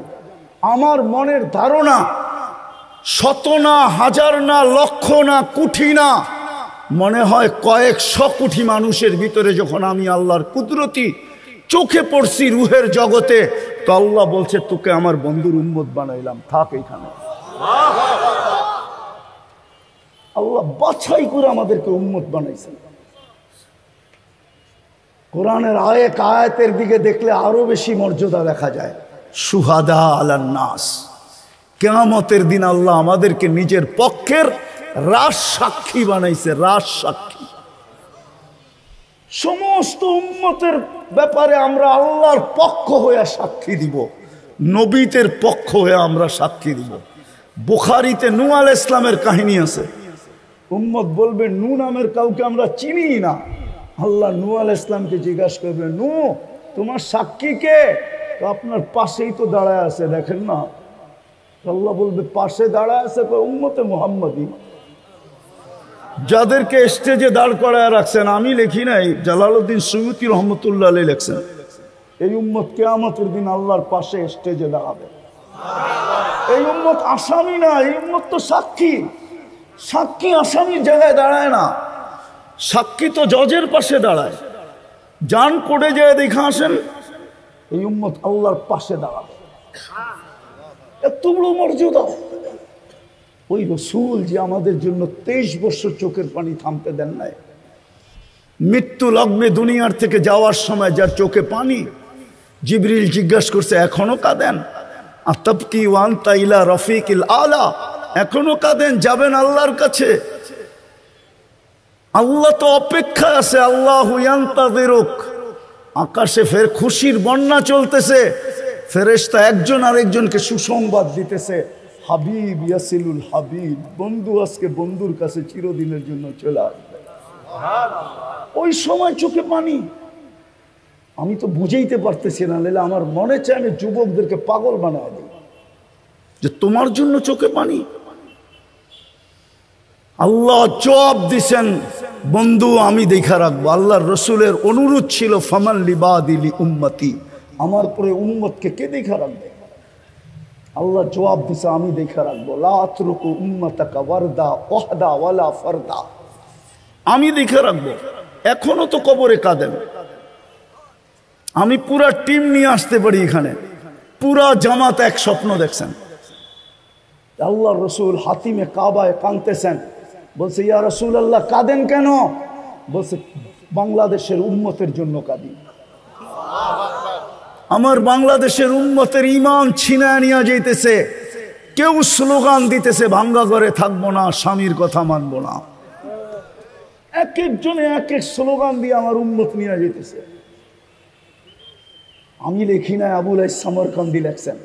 আমার মনের ধারণা 100 না, 1000 না, লক্ষ না, কোটি না, মনে হয় কয়েকশো কোটি মানুষের ভিতরে যখন আমি আল্লাহর কুদরতি চোখে পড়ছি রুহের জগতে, তো আল্লাহ বলছে তোকে আমার বন্ধুর উম্মত বানাইলাম, থাক এইখানে। আল্লাহ বাছাই করে আমাদেরকে উম্মত বানাইছেন। কোরআনের আয়াতের দিকে দেখলে আরো বেশি মর্যাদা দেখা যায়। সুহাদা আলান নাস, কিয়ামতের দিন আল্লাহ আমাদেরকে নিজের পক্ষের রাজ সাক্ষী বানাইছে, রাজ সাক্ষী। সমস্ত উম্মতের ব্যাপারে আমরা আল্লাহর পক্ষ হয়ে সাক্ষী দিব, নবীদের পক্ষ হয়ে আমরা সাক্ষী দিব। বুখারীতে নূহ আলাইহিস সালামের কাহিনী আছে। উম্মত বলবে নূহ নামের কাউকে আমরা চিনি না। আল্লাহ নূহ আলাইহিস সালামকে জিজ্ঞাসা করবে, নূহ তোমার সাক্ষী কে? তো আপনার পাশেই তো দাঁড়ায় আছে, দেখেন না। আল্লাহ বলবে পাশে দাঁড়ায় আছে উম্মতে মুহাম্মাদি। যাদেরকে স্টেজে দাঁড় করায় রাখছেন, আমি লিখি নাই, জালালউদ্দিন সুয়ুতী রহমতুল্লাহ আলাইহি লিখছেন, এই উম্মত কিয়ামতের দিন আল্লাহর পাশে স্টেজে দাঁড়াবে। এই উম্মত আসামি না, এই উম্মত তো সাক্ষী। সাক্ষী আসামির জায়গায় দাঁড়ায় না, সাক্ষী তো জজের পাশে দাঁড়ায়। জান কোর্টে যায় দেখা আসেন, এই উম্মত আল্লাহর পাশে দাঁড়াবে। এত বড় মর্যাদা। ওই রসুল যে আমাদের জন্য 23 বছর চোখের পানি থামতে দেন নাই, মৃত্যু লগ্নে দুনিয়ার থেকে যাওয়ার সময় যার চোখে পানি, জিবরিল জিজ্ঞাসা করছে এখনো কাঁদেন? আতাবকি ওয়া আনতা ইলা রফিকিল আলা, এখনো কাঁদেন? যাবেন আল্লাহর কাছে। আল্লাহ তো অপেক্ষায় আছে, আল্লাহু ইয়ান্তাযিরুক। আকাশে ফের খুশির বন্যা চলতেছে, ফেরেশতা একজন আরেকজনকে সুসংবাদ দিতেছে, হাবিব ইয়াসিলুল হাবিব, বন্ধু আজকে বন্ধুর কাছে চিরদিনের জন্য চলে আসবে। ওই সময় চোখে পানি। আমি তো বুঝাইতে পারতেছি না, নাহলে আমার মনে চায় আমি যুবকদেরকে পাগল বানায় দিই যে তোমার জন্য চোখে পানি। আল্লাহ জবাব দিছেন, বন্ধু আমি দেখা রাখবো। আল্লাহর রসুলের অনুরোধ ছিল, ফামান লিবাদিলি উম্মতি, আমার পরে উম্মতকে কে দেখা রাখবে? আল্লাহ জবাব দিছে, আমি দেখা রাখবো। লা আতরুকু উম্মাতাকা ওয়ারদা ওয়াহদা ওয়ালা ফারদা, আমি দেখা রাখবো। এখনো তো কবরে কাঁদেন। আমি পুরা টিম নিয়ে আসতে পারি এখানে, পুরা জামাত এক স্বপ্ন দেখছেন। আল্লাহ রসুল হাতিমে কাবায় কাঁদতেছেন, বলছে ইয়া রাসূলুল্লাহ কাঁদেন কেন? বলছে বাংলাদেশের উম্মতের জন্য কাঁদি। আমার বাংলাদেশের উম্মতের ঈমান ছিনায় নিয়ে যাইতেছে। কেউ স্লোগান দিতেছে ভাঙ্গা ঘরে থাকবো না, স্বামীর কথা মানবো না। এক একজনে এক এক স্লোগান দিয়ে আমার উম্মত নিয়ে যাইতেছে। আমি লিখি না, আবুল আইস সামরকান্দি লেখছেন।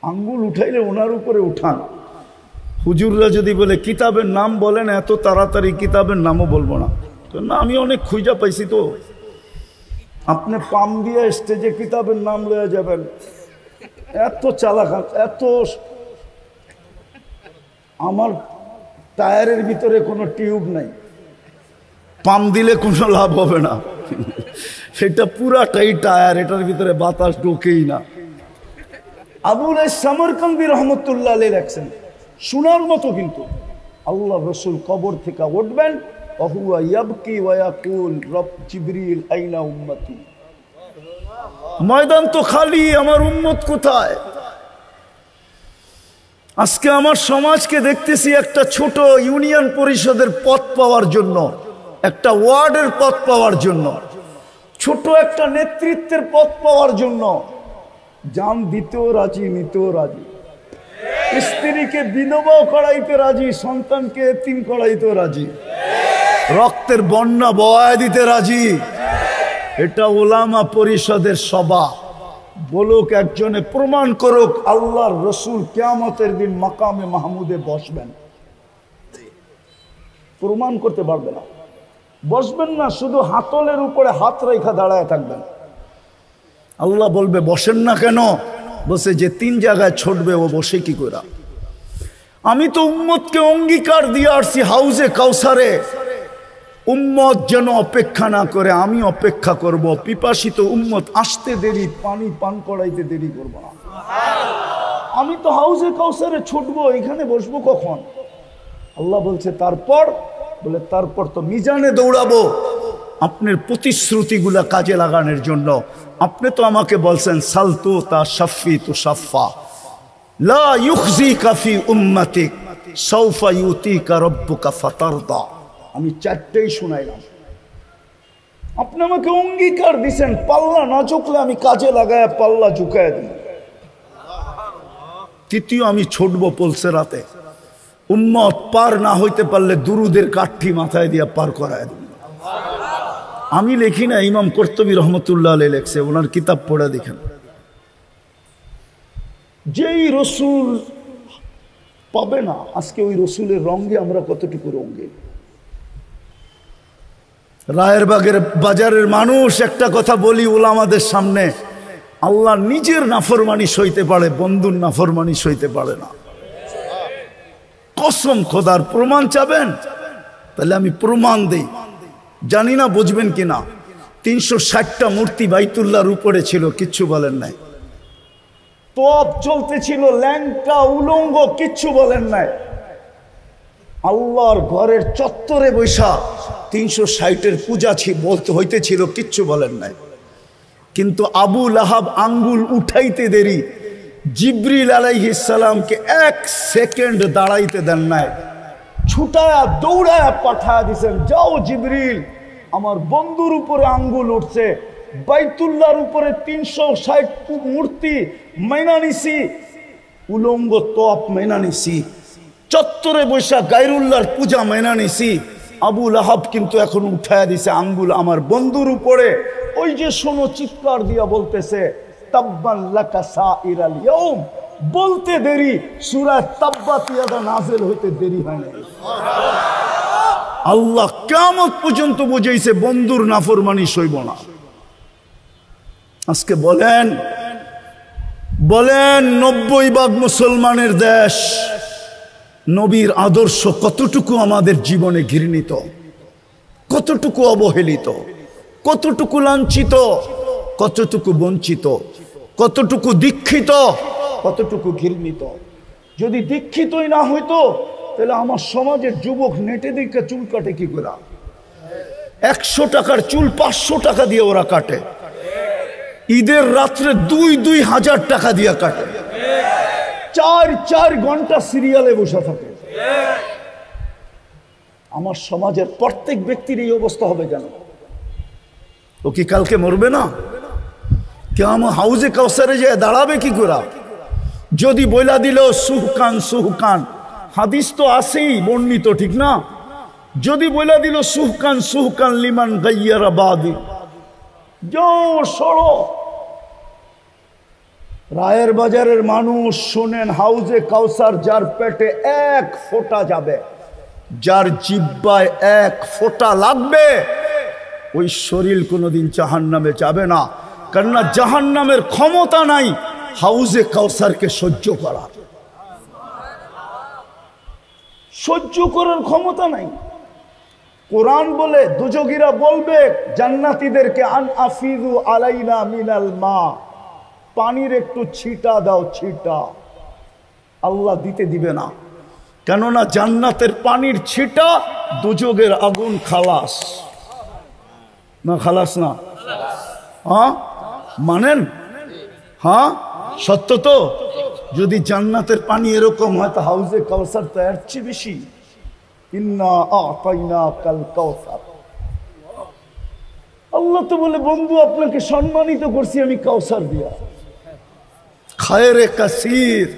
আঙ্গুল উঠাইলে ওনার উপরে উঠান। হুজুররা যদি বলে কিতাবের নাম বলেন, এত তাড়াতাড়ি কিতাবের নামও বলবো না। তো না, আমি অনেক খুঁজা পাইছি। তো আপনি পাম দিয়ে স্টেজে কিতাবের নাম লয়ে যাবেন, এত চালাক, এত। আমার টায়ারের ভিতরে কোনো টিউব নাই, পাম দিলে কোনো লাভ হবে না। সেটা পুরাটাই টায়ার, এটার ভিতরে বাতাস ঢোকেই না। আবুল আইস সামরকান্দি রহমতুল্লাহ আলাইহি লেখছেন, শোনার মতো কিন্তু। আল্লাহ রসুল কবর থেকে উঠবেন, ওহুয়া ইয়াবকি ওয়া ইয়াকুল রব জিবরিল আইনা উম্মতি। ময়দান তো খালি, আমার উম্মত কোথায়? আজকে আমার সমাজকে দেখতেছি একটা ছোট ইউনিয়ন পরিষদের পদ পাওয়ার জন্য, একটা ওয়ার্ডের পদ পাওয়ার জন্য, ছোট একটা নেতৃত্বের পদ পাওয়ার জন্য জান দিতেও রাজি, নিতেও রাজি। স্ত্রীকে বিধবাও করাইতে রাজি, সন্তানকে এতিম করাইতেও রাজি, রক্তের বন্যা বয়ায় দিতে রাজি। এটা ওলামা পরিষদের সভা। বলুক একজনে, প্রমাণ করুক আল্লাহর রসুল কিয়ামতের দিন মাকামে মাহমুদে বসবেন। প্রমাণ করতে পারবে না, বসবেন না, শুধু হাতলের উপরে হাত রেখা দাঁড়ায় থাকবেন। আল্লাহ বলবে বসেন না কেন? বসে যে 3 জায়গায় ছুটবে ও বসে কি করে? আমি তো উম্মতকে অঙ্গীকার দিয়ে আসছি হাউজে কাউসারে, উম্মত যেন অপেক্ষা না করে, আমি অপেক্ষা করব। পিপাসিত উম্মত আসতে দেরি, পানি পান করাইতে দেরি করব না। আমি তো হাউজে কাউসারে ছুটবো, এখানে বসবো কখন? আল্লাহ বলছে তারপর, বলে তারপর তো মিজানে দৌড়াবো আপনার প্রতিশ্রুতিগুলা কাজে লাগানোর জন্য। আপনি তো আমাকে বলছেন সালতু তা শাফি তু শাফা লা ইউখজিকা ফি উম্মতিক, সাউফা ইউতিকা রাব্বুকা ফাতারদা। আমি চারটেই শুনাইলাম, আপনি আমাকে অঙ্গীকার দিছেন পাল্লা না ঝুঁকলে আমি কাজে লাগায় পাল্লা ঝুঁকায় দিই। তৃতীয়, আমি ছুটবো পলসে রাতে, উম্মত পার না হইতে পারলে দুরুদের কাঠি মাথায় দিয়ে পার করায় দিই। আমি লিখি না, ইমাম কর্তুবী রহমতুল্লাহ আলাইহি লেখছে, ওনার কিতাব পড়ে দেখেন। যেই রসুল পাবে না আজকে, ওই রসুলের রঙে আমরা কতটুকু রঙে। রায়ের বাজারের মানুষ একটা কথা বলি ওলামাদের সামনে, আল্লাহ নিজের নাফরমানি সইতে পারে, বন্ধুর নাফরমানি সইতে পারে না। কসম খোদার। প্রমাণ চাবেন? তাহলে আমি প্রমাণ দেই, জানি না বুঝবেন কিনা। 360টা মূর্তি বাইতুল্লাহর উপরে ছিল, কিচ্ছু বলেন নাই। তপ চলতেছিল, ল্যাংটা উলঙ্গ, কিচ্ছু বলেন নাই। আল্লাহর ঘরের চত্বরে বৈশা 360-এর পূজা বলতে হইতেছিল, কিচ্ছু বলেন নাই। কিন্তু আবু লাহাব আঙ্গুল উঠাইতে দেরি, জিবরিল আলাইহিস সালামকে 1 সেকেন্ড দাঁড়াইতে দেন নাই, ছুটায়া দৌড়ায়া পাঠায়া দিছেন, যাও জিবরিল, আমার বন্ধুর উপরে আঙ্গুল উঠছে, বাইতুল্লাহর উপরে 360 মূর্তি মাইনা নিছি, উলঙ্গ তপ মাইনা নিছি, চত্বরে বৈশা গায়রুল্লাহর পূজা মাইনা নিছি। আবু লাহাব কিন্তু এখন উঠায়া দিছে আঙ্গুল আমার বন্ধুর উপরে। ওই যে শোনো, চিৎকার দিয়া বলতেছে, তাব্বান লাকা সাইরাল ইয়াউম, বলতে দেরি, সূরা তাব্বাত ইয়াদা নাযিল হইতে দেরি হয় না। আল্লাহ কিয়ামত পর্যন্ত বুঝাইছে বন্ধুর নাফরমানি সইব না। আজকে বলেন 90% মুসলমানের দেশ, নবীর আদর্শ কতটুকু আমাদের জীবনে ঘৃণিত, কতটুকু অবহেলিত, কতটুকু লাঞ্ছিত, কতটুকু বঞ্চিত, কতটুকু দীক্ষিত, কতটুকু ঘৃণিত। যদি দীক্ষিতই না হইতো তাহলে আমার সমাজের যুবক নেটে দিকে চুল কাটে কি করে? 100 টাকার চুল 500 টাকা দিয়ে ওরা কাটে, ঈদের রাত্রে 2-2 হাজার টাকা দিয়ে কাটে, 4 ঘন্টা সিরিয়ালে বসে থাকে। আমার সমাজের প্রত্যেক ব্যক্তির এই অবস্থা হবে কেন? ও কি কালকে মরবে না? কিয়ামত হাউজে কাউসারে যায় দাঁড়াবে কি করে? যদি বইলা দিল সুহকান সুহকান, হাদিস তো আছেই বর্ণিত, ঠিক না? যদি বইলা দিল সুহকান সুহকান লিমান গাইয়ারা বাদি, যাও সরো। রায়ের বাজারের মানুষ শোনেন, হাউজে কাউসার যার পেটে 1 ফোঁটা যাবে, যার জিহ্বায় 1 ফোঁটা লাগবে, ওই শরীর কোনোদিন জাহান্নামে যাবে না। কেননা জাহান্নামের ক্ষমতা নাই হাউজে কাউসারকে সহ্য করার, সহ্য করার ক্ষমতা নাই। কোরআন বলে, দুজগীরা বলবে জান্নাতীদেরকে, আন আফিদু আলাইনা মিনাল মা, পানির একটু ছিটা দাও, ছিটা। আল্লাহ দিতে দিবে না, কেননা জান্নাতের পানির ছিটা দুজগের আগুন খালাস না, খালাস না? হ্যাঁ মানেন? হ্যাঁ সত্য তো। যদি জান্নাতের পানি এরকম হয় তো হাউজে কাউসার তো এর চেয়ে বেশি। ইন্না আ'তাইনাকাল কাউসার, আল্লাহ তো বলে, বন্ধু আপনাকে সম্মানিত করছি আমি কাউসার দিয়া, খায়রে কাসির।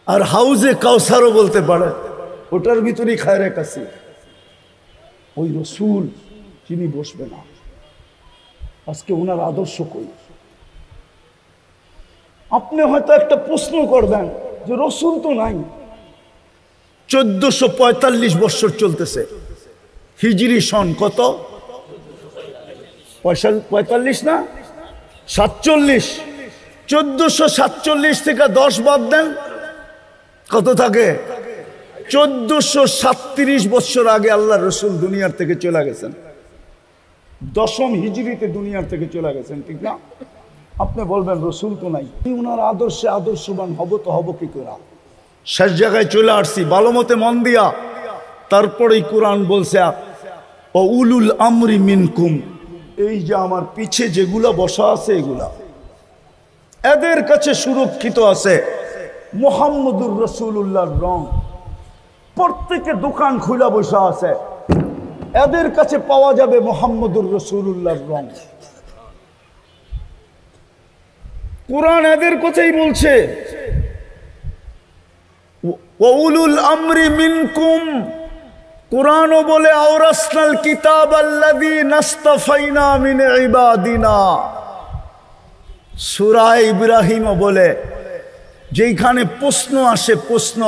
আর হাউজে কাউসারও বলতে পারে, ওটার ভিতরেই খায়রে কাসির। ওই রসুল যিনি বসবে না, আজকে ওনার আদর্শ কই? আপনি হয়তো একটা প্রশ্ন করবেন যে রসুল তো নাই, 1445 বছর চলতেছে, হিজরি সন কত? 45 না 47? 1447 থেকে 10 বাদ দেন, কত থাকে? 1437 বছর আগে আল্লাহ রসুল দুনিয়ার থেকে চলে গেছেন, 10ম হিজরিতে দুনিয়ার থেকে চলে গেছেন, ঠিক না? আপনি বলবেন রসুল তো নাই, উনার আদর্শে আদর্শবান হব তো হব কি করে? শেষ জায়গায় চলে আসছি, ভালো মতে মন দিয়া। তারপরেই কোরআন বলছে, ও উলুল আমরি মিনকুম, এই যে আমার পিছে যেগুলা বসা আছে এগুলা এদের কাছে সুরক্ষিত আছে, মুহাম্মদুর রাসূলুল্লাহর রং। প্রত্যেকে দোকান খুলে বসে আছে, এদের কাছে পাওয়া যাবে মুহাম্মদুর রাসূলুল্লাহর রং। কুরআন এদের কথাই বলছে, ওয়াউলুল আমরি মিনকুম। কুরআনও বলে আওরাসনাল কিতাব আল্লাযী নাসতাফাইনা মিন ইবাদিনা। সূরা ইব্রাহিমও বলে, যেখানে প্রশ্ন আসে, প্রশ্ন,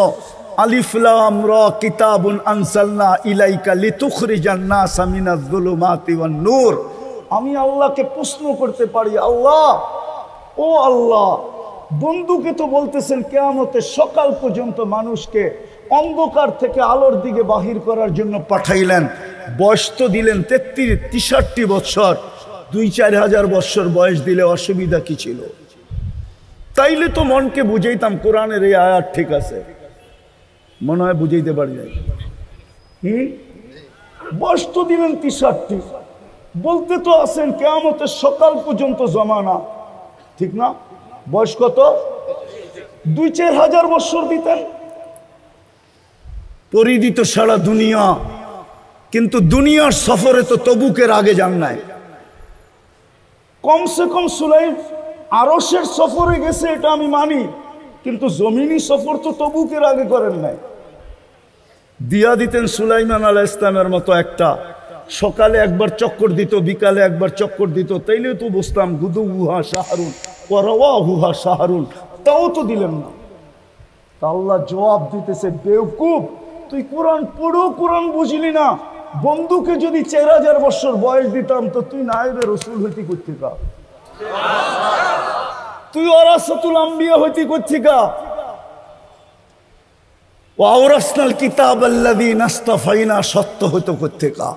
আলিফ লাম রা কিতাবুন আনসালনা ইলাইকা লিতুখরিজান নাসা মিনাজ যুলুমাতি ওয়ান নূর। আমি আল্লাহকে প্রশ্ন করতে পারি, আল্লাহ, ও আল্লাহ, বন্ধুকে তো বলতেছেন কিয়ামতের সকাল পর্যন্ত মানুষকে অন্ধকার থেকে আলোর দিকে বাহির করার জন্য পাঠাইলেন। বয়স তো দিলেন 63 বছর, 2-4 হাজার বছর বয়স দিলে অসুবিধা কি ছিল? তাইলে তো মনকে বুঝাইতাম কোরআনের এই আয়াত ঠিক আছে, মনে হয় বুঝাইতে পারি নাই। বয়স তো দিলেন 63, বলতে তো আছেন কিয়ামতের সকাল পর্যন্ত জমানা, ঠিক না? বয়স কত? 2-4 হাজার বছর দিতেন। পরিদিত সারা দুনিয়া, কিন্তু দুনিয়ার সফরে তো তবুকের আগে যান নাই। কমসে কম সুলাইম আরশের সফরে গেছে, এটা আমি মানি, কিন্তু জমিনি সফর তো তবুকের আগে করেন নাই। দিয়া দিতেন সুলাইমান আলাইহিস সালামের মতো একটা, সকালে একবার চক্কর দিত, বিকালে একবার চক্কর দিত, তাইলে তো বুঝতাম গুদুহা শাহরুন ওয়া রাওয়াহুহা শাহরুন। তাও তো দিলেন না। আল্লাহ জবাব দিতেছে, বেওকুফ, তুই কোরআন পড়ো, কোরআন বুঝলি না। বন্ধুকে যদি 4 হাজার বছর বয়স দিতাম তো তুই নায়েবে রসুল হইতি কোত্থেকা? তুই ওয়ারাসাতুল আম্বিয়া হইতি কোত্থেকা? ওয়া আওরাসনাল কিতাব আল্লাযী নাসতাফাইনা সত্য হইতো কোত্থেকা?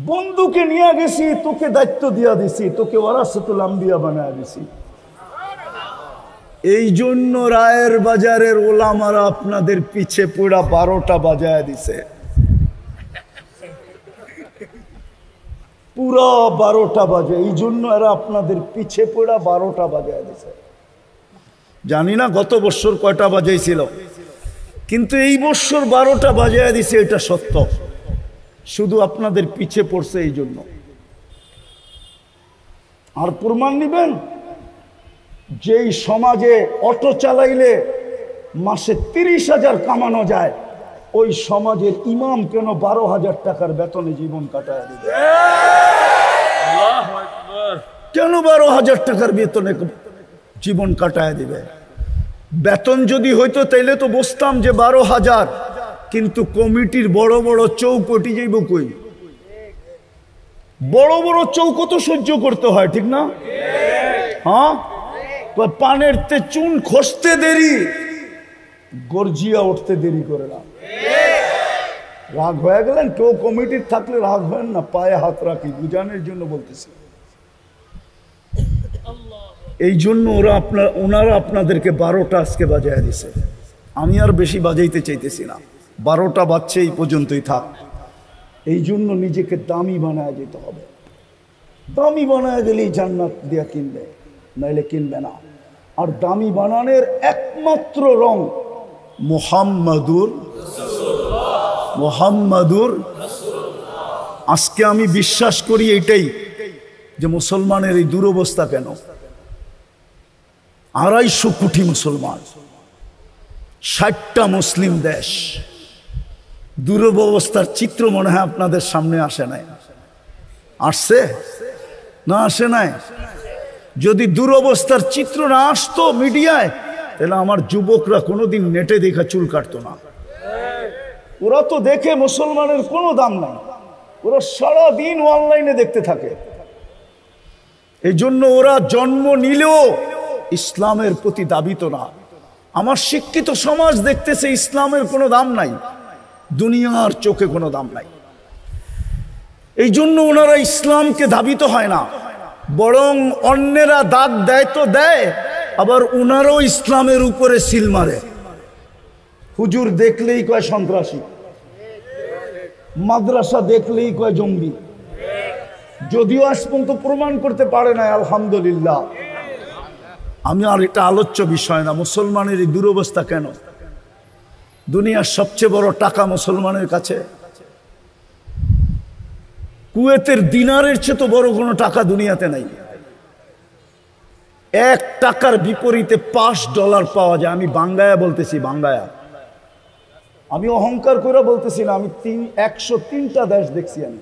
বন্ধুকে নিয়ে গেছি, তোকে দায়িত্ব দিয়া দিছি, তোকে ওয়ারাসাতুল আম্বিয়া বানায় দিছি। এই জন্য রায়ের বাজারের ওলামারা আপনাদের পিছে পুরা 12টা বাজায় দিছে, পুরা 12টা বাজে। এই জন্য এরা আপনাদের পিছে পুরা 12টা বাজায় দিছে। জানি না গত বছর কয়টা বাজাইছিল, কিন্তু এই বছর 12টা বাজায় দিছে, এটা সত্য। শুধু আপনাদের পিছে পড়ছে এই জন্য। আর প্রমাণ নিবেন, যেই সমাজে অটো চালাইলে মাসে 30,000 কামানো যায়, ওই সমাজের ইমাম কেন 12,000 টাকার বেতনে জীবন কাটায় দিবে? কেন 12,000 টাকার বেতনে জীবন কাটায় দিবে? বেতন যদি হইতো তাইলে তো বুঝতাম যে 12,000, কিন্তু কমিটির বড় বড় চৌকটি যাইব কই? বড় বড় চৌকো তো সহ্য করতে হয়, ঠিক না? হ্যাঁ, পানের তে চুন খসতে দেরি, গর্জিয়া উঠতে দেরি করে না। রাগ হয়ে গেলেন? কেউ কমিটির থাকলে রাগ হয় না, পায়ে হাত রাখি, বুঝানোর জন্য বলতেছি। এই জন্য ওনারা আপনাদেরকে 12টা আজকে বাজায় দিছে। আমি আর বেশি বাজাইতে চাইতেছি না, 12টা বাজছে, এই পর্যন্তই থাক। এই জন্য নিজেকে দামি বানায় যেতে হবে। দামি বানায় গেলেই জান্নাত দিয়া কিনবে, নাইলে কিনবে না। আর দামি বানানোর একমাত্র রং মুহাম্মাদুর। আজকে আমি বিশ্বাস করি এটাই, যে মুসলমানের এই দুরবস্থা কেন। 250 কোটি মুসলমান, 60টা মুসলিম দেশ, দুরবস্থার চিত্র মনে হয় আপনাদের সামনে আসে নাই? আসছে না আসে নাই? যদি দুরবস্থার চিত্র না আসতো মিডিয়ায়, তাহলে আমার যুবকরা কোনোদিন নেটে দেখা চুল কাটতো না। ওরা তো দেখে মুসলমানের কোনো দাম নাই, ওরা সারাদিন অনলাইনে দেখতে থাকে। এই জন্য ওরা জন্ম নিলেও ইসলামের প্রতি দাবিত না। আমার শিক্ষিত সমাজ দেখতেছে ইসলামের কোনো দাম নাই, দুনিয়ার চোখে কোনো দাম নাই। এই জন্য ওনারা ইসলামকে ধাবিত হয় না, বরং অন্যেরা দাগ দেয় তো দেয়, আবার ওনারাও ইসলামের উপরে সিল মারে। হুজুর দেখলেই কয় সন্ত্রাসী, মাদ্রাসা দেখলেই কয় জঙ্গি, যদিও আজ পর্যন্ত প্রমাণ করতে পারে না। আলহামদুলিল্লাহ, আমি আর এটা আলোচ্য বিষয় না। মুসলমানের এই দুরবস্থা কেন? দুনিয়ার সবচেয়ে বড় টাকা মুসলমানের কাছে। কুয়েতের দিনারের চেয়ে তো বড় কোনো টাকা দুনিয়াতে নাই। 1 টাকার বিপরীতে $5 পাওয়া যায়। আমি বাঙ্গায়া বলতেছি, বাঙ্গায়া। আমি অহংকার করে বলতেছি না, আমি 103টা দেশ দেখছি। আমি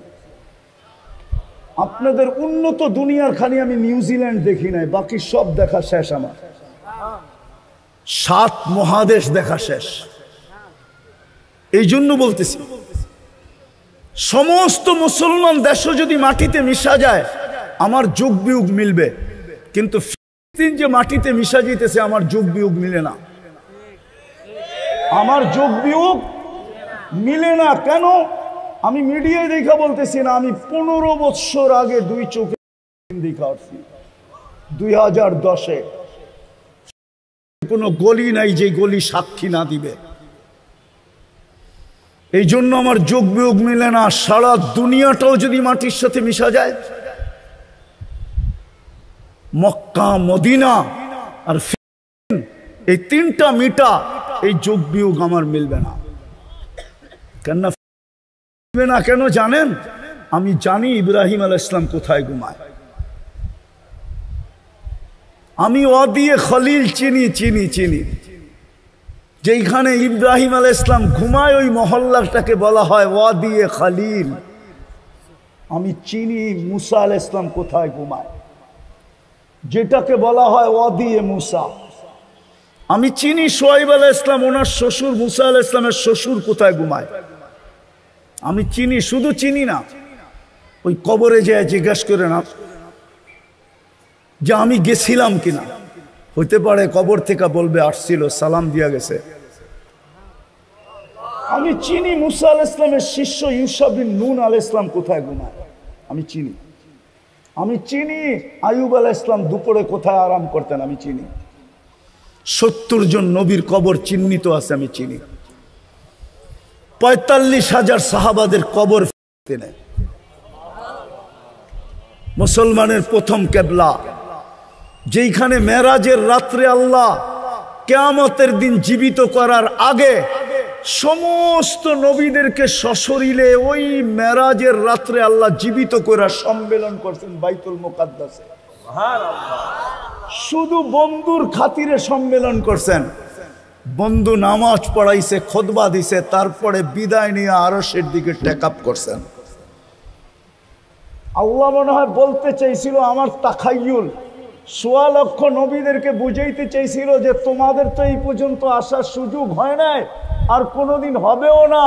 আপনাদের উন্নত দুনিয়ার খালি আমি নিউজিল্যান্ড দেখি নাই, বাকি সব দেখা শেষ। আমার 7 মহাদেশ দেখা শেষ। এই জন্য বলতেছি, সমস্ত মুসলমান দেশও যদি মাটিতে মিশা যায় আমার যুগ বিয়োগ মিলবে, কিন্তু ফিলিস্তিন যে মাটিতে মিশা যেতেছে আমার যুগ বিয়োগ মিলে না। আমার যুগ বিয়োগ মিলে না কেন? আমি মিডিয়ায় দেখা বলতেছি না, আমি 15 বছর আগে 2 চোখে দেখা আসছি। 2010-এ কোনো গলি নাই যে গলি সাক্ষী না দিবে। এই জন্য আমার যোগ বিয়োগ মিলে না। সারা দুনিয়াটাও যদি মাটির সাথে মিশা যায়, মক্কা, মদিনা আর এই 3টা মিটা, এই যোগ বিয়োগ আমার মিলবে না। কেন মিলবে না কেন জানেন? আমি জানি ইব্রাহিম আলাইহিস সালাম কোথায় ঘুমায়। আমি ওয়াদিয়ে খলিল চিনি চিনি চিনি। যেখানে ইব্রাহিম আলাইহিস সালাম ঘুমায় ওই মহল্লাটাকে বলা হয় ওয়াদিয়ে খলিল। আমি চিনি মুসা আলাইহিস সালাম কোথায় ঘুমায়, যেটাকে বলা হয় ওয়াদিয়ে মুসা। আমি চিনি শুআয়ব আলাইহিস সালাম, ওনার শ্বশুর মুসা আলাইহিস সালামের শ্বশুর কোথায় ঘুমায়। আমি চিনি, শুধু চিনি না, ওই কবরে যেয়ে জিজ্ঞাসা করে না যে আমি গেছিলাম কিনা। হইতে পারে কবর থেকে বলবে আসছিল, সালাম দিয়া গেছে। আমি চিনি মুসা আলাইহিস সালামের শিষ্য ইউশা বিন নুন আলাইহিস সালাম কোথায় ঘুমায়। আমি চিনি। আমি চিনি আইয়ুব আলাইহিস সালাম দুপুরে কোথায় আরাম করতেন। আমি চিনি 70 জন নবীর কবর চিহ্নিত আছে। আমি চিনি 45,000 সাহাবাদের কবর। মুসলমানের প্রথম কেবলা, যেখানে মেরাজের রাত্রে আল্লাহ কিয়ামতের দিন জীবিত করার আগে সমস্ত নবীদেরকে সশরীরে ওই মেরাজের রাত্রে আল্লাহ জীবিত করার সম্মেলন করছেন বাইতুল মুকাদ্দাসে। শুধু বন্ধুর খাতিরে সম্মেলন করছেন। বন্ধু নামাজ পড়াইছে, খুতবা দিছে, তারপরে বিদায় নিয়ে আরশের দিকে টেক আপ করছেন। আল্লাহ মনে হয় বলতে চাইছিল, আমার তাখায়ুল 1.25 লক্ষ নবীদেরকে বুঝাইতে চাইছিল যে তোমাদের তো এই পর্যন্ত আসার সুযোগ হয় নাই, আর কোনোদিন হবেও না।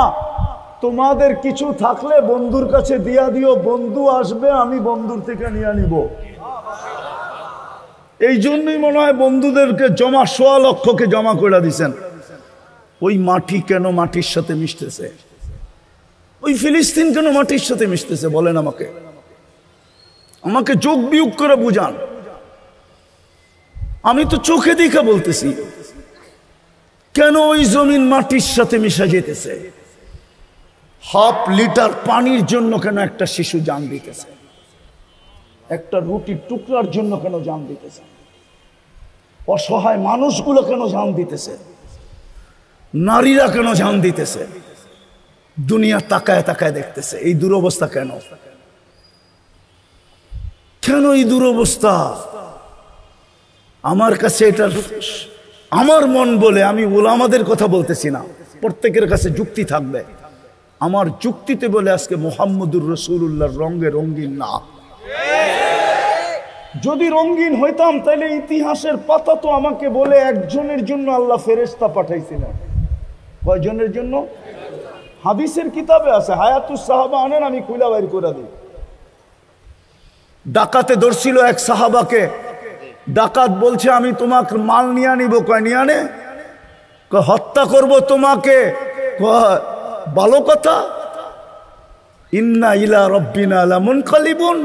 তোমাদের কিছু থাকলে বন্ধুর কাছে দিয়া দিও, বন্ধু আসবে, আমি বন্ধুর থেকে নিয়ে নিব। এই জন্যই মনে হয় বন্ধুদেরকে জমা 1.25 লক্ষকে জমা করে দিছেন। ওই মাটি কেন মাটির সাথে মিশতেছে? ওই ফিলিস্তিন কেন মাটির সাথে মিশতেছে বলেন আমাকে। আমাকে যোগ বিয়োগ করে বুঝান। আমি তো চোখে দেখে বলতেছি, কেন ওই জমিন মাটির সাথে মিশা যেতেছে? 1/2 লিটার পানির জন্য কেন একটা শিশু জান দিতেছে? একটা রুটির টুকরার জন্য কেন জান দিতেছে? অসহায় মানুষগুলো কেন জান দিতেছে? নারীরা কেন জান দিতেছে? দুনিয়া তাকায় তাকায় দেখতেছে। এই দুরবস্থা কেন? কেন এই দুরবস্থা? আমার কাছে এটা আমার মন বলে, আমি উলামাদের কথা বলতেছি না, প্রত্যেকের কাছে যুক্তি থাকবে। আমার যুক্তিতে বলে আজকে মুহাম্মদুর রাসূলুল্লাহর রঙে রঙিন না। যদি রঙিন হইতাম তাহলে ইতিহাসের পাতা তো আমাকে বলে একজনের জন্য আল্লাহ ফেরেশতা পাঠাইছিলেন। কয়জনের জন্য? হাদিসের কিতাবে আছে, হায়াতুস সাহাবা আনেন, আমি খুলে বাইর করে দিই। ডাকাতে ধরছিল এক সাহাবাকে। ডাকাত বলছে আমি তোমাকে মাল নিয়ে নিব। কয় নিয়ে আনে? হত্যা করব তোমাকে। ভালো কথা। ইন্না ইলা রব্বিনা লামুনকালিবুন,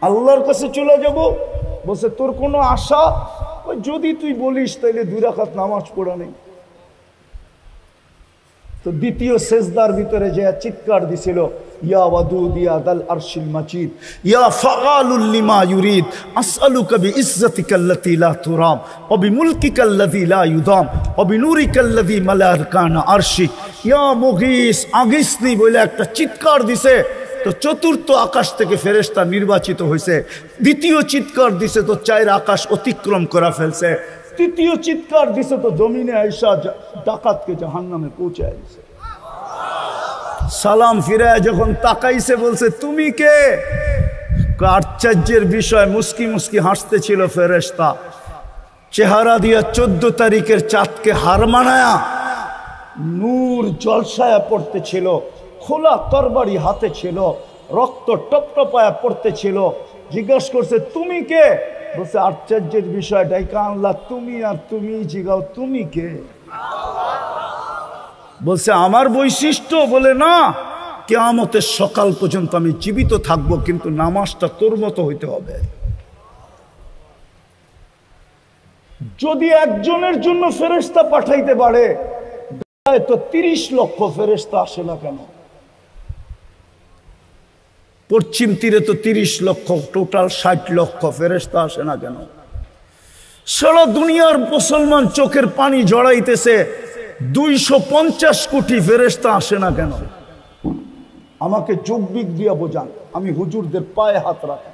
আল্লাহর কাছে চলে যাব। বলছে তোর কোনো আশা? যদি তুই বলিস তাইলে 2 রাকাত নামাজ পড়া নেই। তো দ্বিতীয় সেজদার ভিতরে যে চিৎকার দিছিল, ইয়া ওয়াদুদ ইয়া দাল আরশিল মাজিদ ইয়া ফাআলুল লিমা ইউরিদ আসআলুকা বিইজ্জাতিকাল্লাতী লা তুরাম ওয়া বিমুলকিকাল্লাযী লা ইউদাম ওয়া বিনুরিকাল্লাযী মালা আরকানা আরশি ইয়া মুগীস আগিসনি বলে একটা চিৎকার দিছে তো চতুর্থ আকাশ থেকে ফেরেশতা নির্বাচিত হয়েছে। দ্বিতীয় চিৎকার দিছে তো চার আকাশ অতিক্রম করা ফেলছে। তৃতীয় চিৎকার দিছে তো জমিনে আইসা ডাকাতকে জাহান্নামে পৌঁছায় দিছে। সালাম ফিরায় যখন তাকাইছে বলছে তুমি কে? আশ্চর্যের বিষয়, মুস্কি মুস্কি হাসতেছিল ফেরেশতা। চেহারা দিয়া 14 তারিখের চাঁদকে হার মানায়া নূর জলসায়া পড়তেছিল, খোলা তরবারি হাতে ছিল, রক্ত টপটপায়া পড়তেছিল। জিজ্ঞাসা করছে তুমি কে? বলছে আশ্চর্যের বিষয়, ডাইকা আনলা তুমি আর তুমি জিগাও তুমি কে? বলছে আমার বৈশিষ্ট্য, বলে না কিয়ামতের সকাল পর্যন্ত আমি জীবিত থাকবো, কিন্তু নামাজটা তোর মতো হইতে হবে। যদি একজনের জন্য ফেরেশতা পাঠাইতে পারে তো 30 লক্ষ ফেরেশতা আসে না কেন? পশ্চিম তীরে তো 30 লক্ষ, টোটাল 60 লক্ষ ফেরেশতা আসে না কেন? সারা দুনিয়ার মুসলমান চোখের পানি জড়াইতেছে, 250 কোটি ফেরেশতা আসে না কেন? আমাকে যৌক্তিক দিয়া বোঝান, আমি হুজুরদের পায়ে হাত রাখি,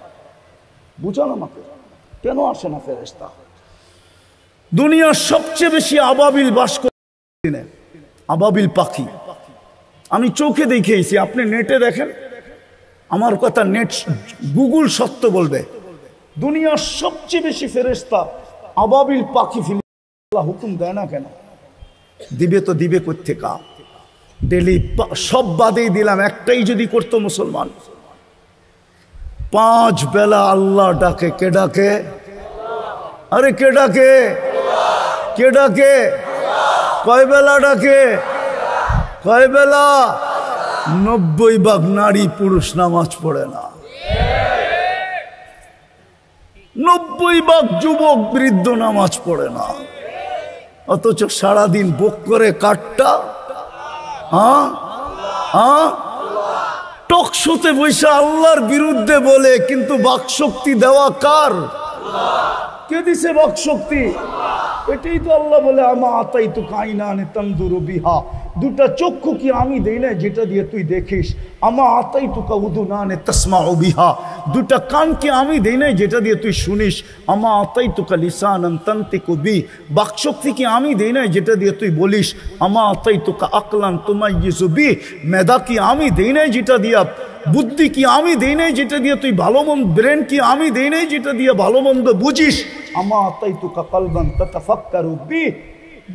বুঝান আমাকে কেন আসে না ফেরেশতা? দুনিয়ার সবচেয়ে বেশি আবাবিল বাস করে, আবাবিল পাখি আমি চোখে দেখেছি, আপনি নেটে দেখেন, আমার কথা নেট গুগল সত্য বলবে। দুনিয়ার সবচেয়ে বেশি ফেরেশতা আবাবিল পাখি আল্লাহ হুকুম দেয় না কেন? দিবে তো দিবে কোত্থেকা? ডেলি সব বাদেই দিলাম, একটাই যদি করতো মুসলমান, 5 বেলা আল্লাহ ডাকে। কে ডাকে? আরে কে ডাকে? কে ডাকে? কয় বেলা ডাকে? কয় বেলা? 90 নারী পুরুষ নামাজ পড়ে না, 90 যুবক বৃদ্ধ নামাজ পড়ে না, অথচ সারাদিন বুক করে কাটটা টক শোতে বসে আল্লাহর বিরুদ্ধে বলে, কিন্তু বাকশক্তি দেওয়া কার? কে দিছে বাকশক্তি? এটাই তো আল্লাহ বলে আমা আতাইতুকা আইনানে তানজুরু বিহা, দুটা চক্ষু কি আমি দেই না যেটা দিয়ে তুই দেখিস? আমা আতাইতুকা উদুনানে তাসমাউ বিহা, দুটা কান কি আমি দেই না যেটা দিয়ে তুই শুনিস? আমা আতাইতুকা লিসানান তানতিকু বি, বাকশক্তি কি আমি দেই না যেটা দিয়ে তুই বলিস? আমা আতাইতুকা আকলান তুমাইয়িজু বি, মেধা কি আমি দেই না যেটা দিয়া, বুদ্ধি কি আমি দেই নাই যেটা দিয়ে তুই ভালো মন্দ, ব্রেন কি আমি দেই নাই যেটা দিয়ে ভালো মন্দ বুঝিস? আমা আতাইতুকা কলবান তাতাফাক্কারু বি,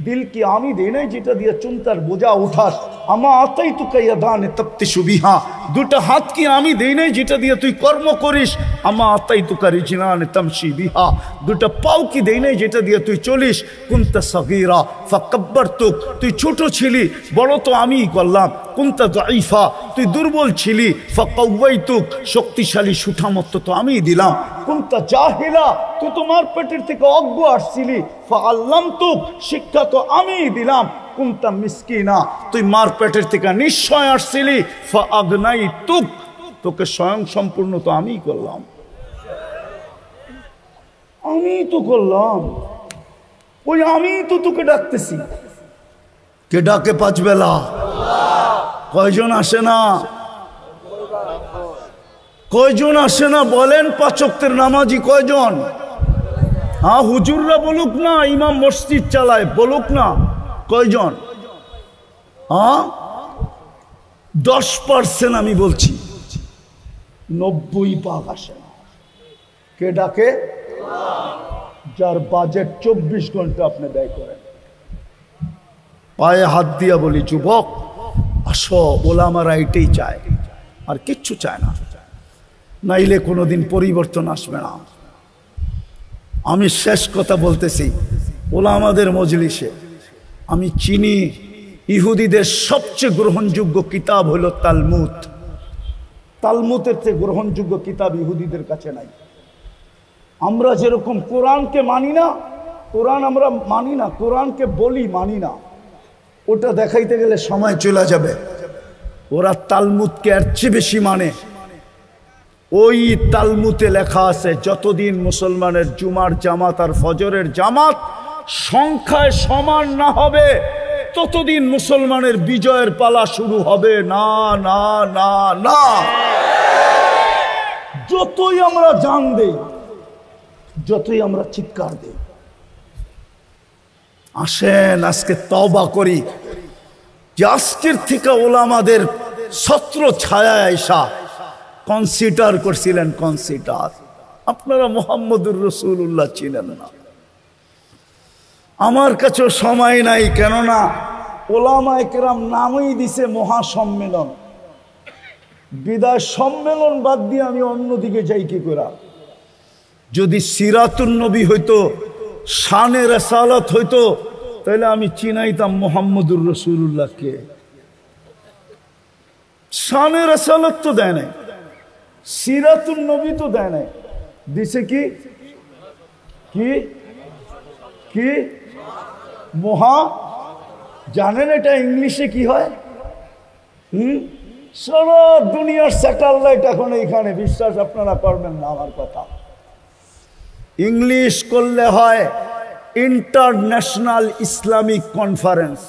দিল কি আমি দেই নাই যেটা দিয়ে চিন্তার বোঝা উঠাস? আমা আতাইতুকা ইয়াদানে তাবতিশু বিহা, দুটা হাত কি আমি দেই নাই যেটা দিয়ে তুই কর্ম করিস? আমা আতাইতুকা রিজলানে তামশি বিহা, দুটা পাও কি দেই নাই যেটা দিয়ে তুই চলিস? কুনতা সাগীরা ফাকাব্বারতুক, তুই ছোট ছিলি, বড় তো আমিই করলাম। কুনতা দাঈফা, তুই দুর্বল ছিলি, ফাকাওয়াইতুক, শক্তিশালী সুঠামত্ব তো আমিই দিলাম। কুনতা জাহিলা, তুই তোমার পেটের থেকে অজ্ঞ আসছিলি, ফাআল্লামতুক, শিক্ষা তো আমিই দিলাম। কুনতা মিসকিনা, তুই মার পেটের থেকে নিশ্চয় আসছিলি, ফাআগনাইতুক, তোকে স্বয়ং সম্পূর্ণ তো আমিই করলাম, আমিই তো করলাম, ওই আমিই তো তোকে ডাকতেছি। কে ডাকে 5 বেলা? কয়জন আসে না? কয়জন আসে না বলেন? 5 ওয়াক্তের নামাজি কয়জন? হ্যাঁ হুজুররা বলুক না, ইমাম মসজিদ চালায় বলুক না, কয়জন? হ্যাঁ 10% আমি বলছি, 90% আসে না। কে ডাকে? যার বাজেট 24 ঘন্টা আপনি ব্যয় করেন। পায়ে হাত দিয়া বলি যুবক আসো, ওলামারা এটাই চায়, আর কিচ্ছু চায় না, নাইলে কোনোদিন পরিবর্তন আসবে না। আমি শেষ কথা বলতেছি, ওলামাদের মজলিসে আমি চিনি ইহুদিদের সবচেয়ে গ্রহণযোগ্য কিতাব হলো তালমুদ। তালমুদের চেয়ে গ্রহণযোগ্য কিতাব ইহুদিদের কাছে নাই। আমরা যেরকম কোরআনকে মানি না, কোরআন আমরা মানি না, কোরআনকে বলি মানি না, ওটা দেখাইতে গেলে সময় চলে যাবে। ওরা তালমুদকে এর চেয়ে বেশি মানে। ওই তালমুদে লেখা আছে যতদিন মুসলমানের জুমার জামাত আর ফজরের জামাত সংখ্যায় সমান না হবে ততদিন মুসলমানের বিজয়ের পালা শুরু হবে না না না না। যতই আমরা জান দেই, যতই আমরা চিৎকার দেই, আসেন আজকে তওবা করি যে আজকের থেকে ওলামাদের ছত্র ছায়ায় আইসা কনসিডার করছিলেন। কনসিডার আপনারা মুহাম্মদুর রাসূলুল্লাহ চিনেন না। আমার কাছেও সময় নাই, কেননা ওলামায়ে কেরাম নামই দিছে মহাসম্মেলন। বিদায় সম্মেলন বাদ দিয়ে আমি অন্যদিকে যাই কি করে? যদি সিরাতুন নবী হইতো, শানে রাসালাত হইতো, তাহলে আমি চিনাইতাম মুহাম্মদুর রাসূলুল্লাহকে। শানে রাসালাত তো দেয় নাই, সিরাতুন নবী তো দেয় নাই, দিছে কি কি কি মহা। জানেন এটা ইংলিশে কি হয়? সারা দুনিয়ার স্যাটেলাইট এখন এইখানে, বিশ্বাস আপনারা করবেন না আমার কথা। ইংলিশ করলে হয় ইন্টারন্যাশনাল ইসলামিক কনফারেন্স।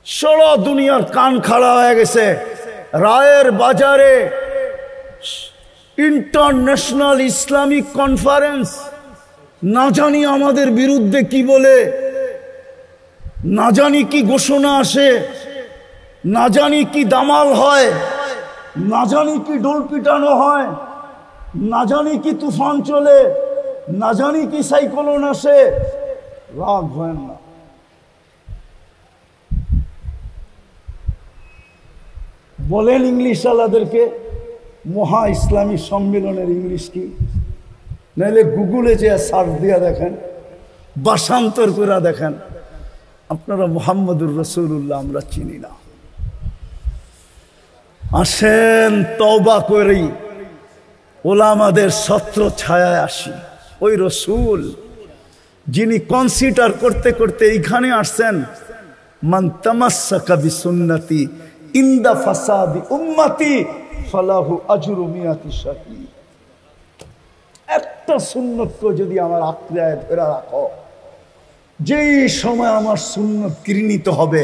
সারা দুনিয়ার কান খাড়া হয়ে গেছে। রায়ের বাজারে ইন্টারন্যাশনাল ইসলামিক কনফারেন্স, না জানি আমাদের বিরুদ্ধে কি বলে, না জানি কি ঘোষণা আসে, না জানি কি দামাল হয়, না জানি কি ডোল পিটানো হয়, না জানি কি তুফান চলে, না জানি কি সাইক্লোন আসে। রাগ হয় না। বলেন ইংলিশ আলাদেরকে মহা ইসলামী সম্মেলনের ইংলিশ কি? নাহলে গুগলে যে সার্চ দিয়া দেখেন, ভাষান্তর করে দেখেন। আপনারা মুহাম্মদুর রাসূলুল্লাহ আমরা চিনি না। আসেন তওবা করি, ওলামাদের ছত্র ছায়ায় আসি। ওই রসুল যিনি কনসিডার করতে করতে এইখানে আসছেন, মান তামাসসাকা বিসুন্নতি ইনদা ফাসাদি উম্মতি ফালাহু আজরু মিয়াতি শাহীদ। একটা সুন্নতকে যদি আমার আঁকড়ায় ধরে রাখো, যেই সময় আমার সুন্নত ঘৃণিত হবে,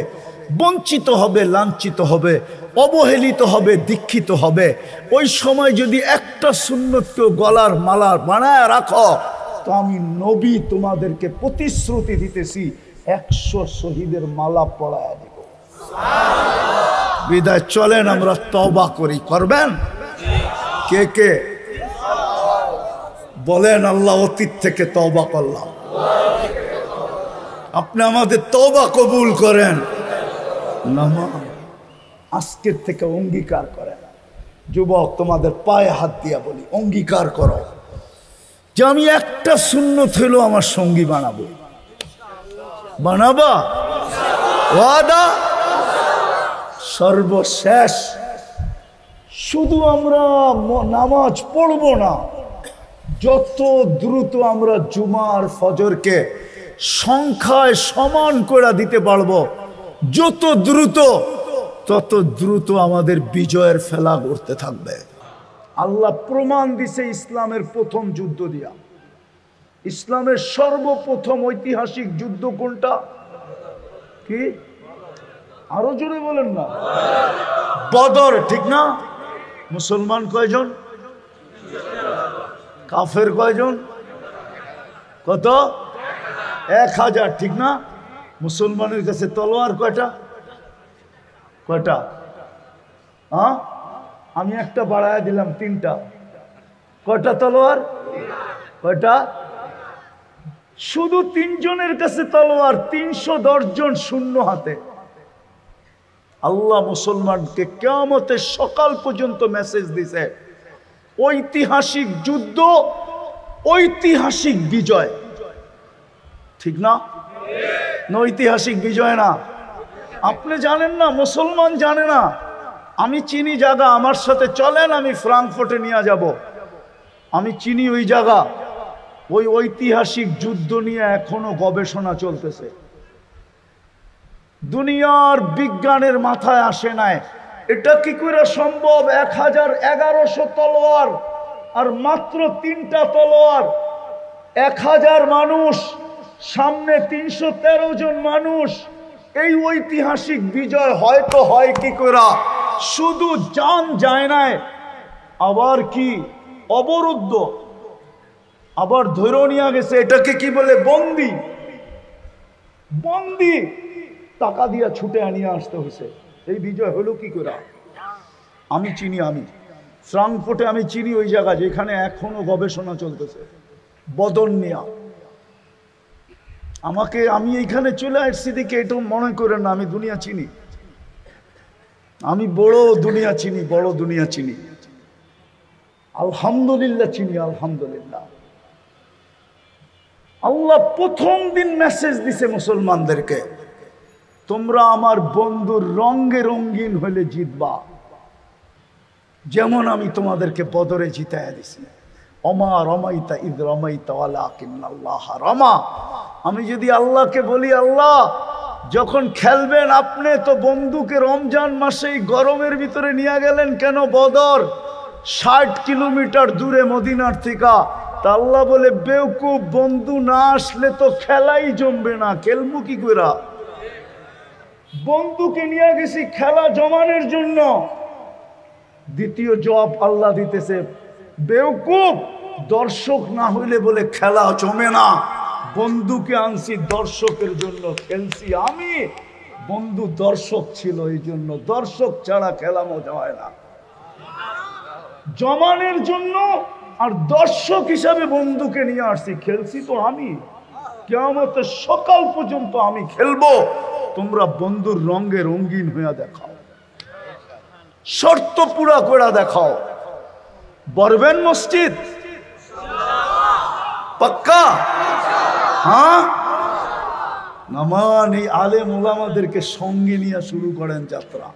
বঞ্চিত হবে, লাঞ্ছিত হবে, অবহেলিত হবে, দীক্ষিত হবে, ওই সময় যদি একটা সুন্নতকে গলার মালা বানায় রাখো, তো আমি নবী তোমাদেরকে প্রতিশ্রুতি দিতেছি 100 শহীদের মালা পরায় দেব। বিদায় চলেন আমরা তওবা করি। করবেন কে কে? বলেন আল্লাহ অতীত থেকে তওবা করলাম, আপনি আমাদের তওবা কবুল করেন। আজকের থেকে অঙ্গীকার করেন। যুবক তোমাদের পায়ে হাত দিয়া বলি, অঙ্গীকার করো যে আমি একটা সুন্নত হইলো আমার সঙ্গী বানাবো। বানাবা? ওয়াদা? সর্বশেষ শুধু আমরা নামাজ পড়বো না, যত দ্রুত আমরা জুমার ফজরকে সংখ্যায় সমান করে দিতে পারবো, যত দ্রুত তত দ্রুত আমাদের বিজয়ের ফেলা করতে থাকবে। আল্লাহ প্রমাণ দিছে ইসলামের প্রথম যুদ্ধ দিয়া। ইসলামের সর্বপ্রথম ঐতিহাসিক যুদ্ধ কোনটা? কি? আরো জোরে বলেন না। বদর, ঠিক না? মুসলমান কয়জন? কাফের কয়জন? কত? 1000, ঠিক না? মুসলমানের কাছে তলোয়ার কয়টা? কয়টা? হ্যাঁ, আমি একটা বাড়ায় দিলাম 3টা। কয়টা তলোয়ার? কয়টা? শুধু 3 জনের কাছে তলোয়ার, 310 জন শূন্য হাতে। আল্লাহ মুসলমানকে কিয়ামতের সকাল পর্যন্ত মেসেজ দিছে, ঐতিহাসিক যুদ্ধ, ঐতিহাসিক বিজয়। ঠিক না? ঐতিহাসিক বিজয় না? আপনি জানেন না, মুসলমান জানে না। আমি চিনি জায়গা, আমার সাথে চলেন, আমি ফ্রাঙ্কফুর্টে নিয়ে যাব। আমি চিনি ওই জায়গা। ওই ঐতিহাসিক যুদ্ধ নিয়ে এখনো গবেষণা চলতেছে। দুনিয়ার বিজ্ঞানের মাথায় আসে নাই এটা কি করে সম্ভব? 1100 তলোয়ার আর মাত্র 3টা তলোয়ার, 1000 মানুষ, সামনে 313 জন মানুষ। এই ঐতিহাসিক বিজয় হয়তো হয় কি করে? শুধু জান যায় নাই, আবার কি অবরুদ্ধ, আবার ধরে নিয়ে গেছে। এটাকে কি বলে? বন্দি। বন্দি টাকা দিয়া ছুটে আনিয়ে আসতে হয়েছে। এই বিজয় হলো কি করে? আমি চিনি, আমি ফ্রাঙ্কফুর্টে আমি চিনি ওই জায়গা যেখানে এখনো গবেষণা চলতেছে বদর নিয়া। আমি এইখানে চলে আসছি দিকে এটা মনে করেন না আমি দুনিয়া চিনি। আমি বড় দুনিয়া চিনি, বড় দুনিয়া চিনি, আলহামদুলিল্লাহ চিনি, আলহামদুলিল্লাহ। আল্লাহ প্রথম দিন মেসেজ দিছে মুসলমানদেরকে, তোমরা আমার বন্ধুর রঙে রঙিন হলে জিতবা, যেমন আমি তোমাদেরকে বদরে জিতায়া দিছি। অমা রমাইতা ইদ রমাইতা ওয়ালাকিন্নাল্লাহ রমা। আমি যদি আল্লাহকে বলি, আল্লাহ যখন খেলবেন আপনি তো বন্ধুকে রমজান মাসে গরমের ভিতরে নিয়ে গেলেন কেন বদর, 60 কিলোমিটার দূরে মদিনার থেকে। তা আল্লাহ বলে, বেওকুফ, বন্ধু না আসলে তো খেলাই জমবে না, খেলবো কি করে? বন্ধুকে নিয়ে গেছি খেলা জমানোর জন্য। দ্বিতীয় জবাব আল্লাহ দিতেছে, বেওকুফ, দর্শক না হইলে বলে খেলা জমে না। বন্ধুকে আনছি দর্শকের জন্য, খেলছি আমি। বন্ধু দর্শক ছিল এই জন্য, দর্শক ছাড়া খেলা মজা হয় না। জমানের জন্য আর দর্শক হিসাবে বন্ধুকে নিয়ে আসছি, খেলছি তো আমি। কিয়ামতের সকাল পর্যন্ত আমি খেলবো, তোমরা বন্ধুর রঙে রঙিন হইয়া দেখাও, শর্ত পুরা করে দেখাও। বরবেন মসজিদ পাক্কা? হ্যাঁ, নামান এই আলেম ওলামাদেরকে সঙ্গে নিয়ে শুরু করেন যাত্রা।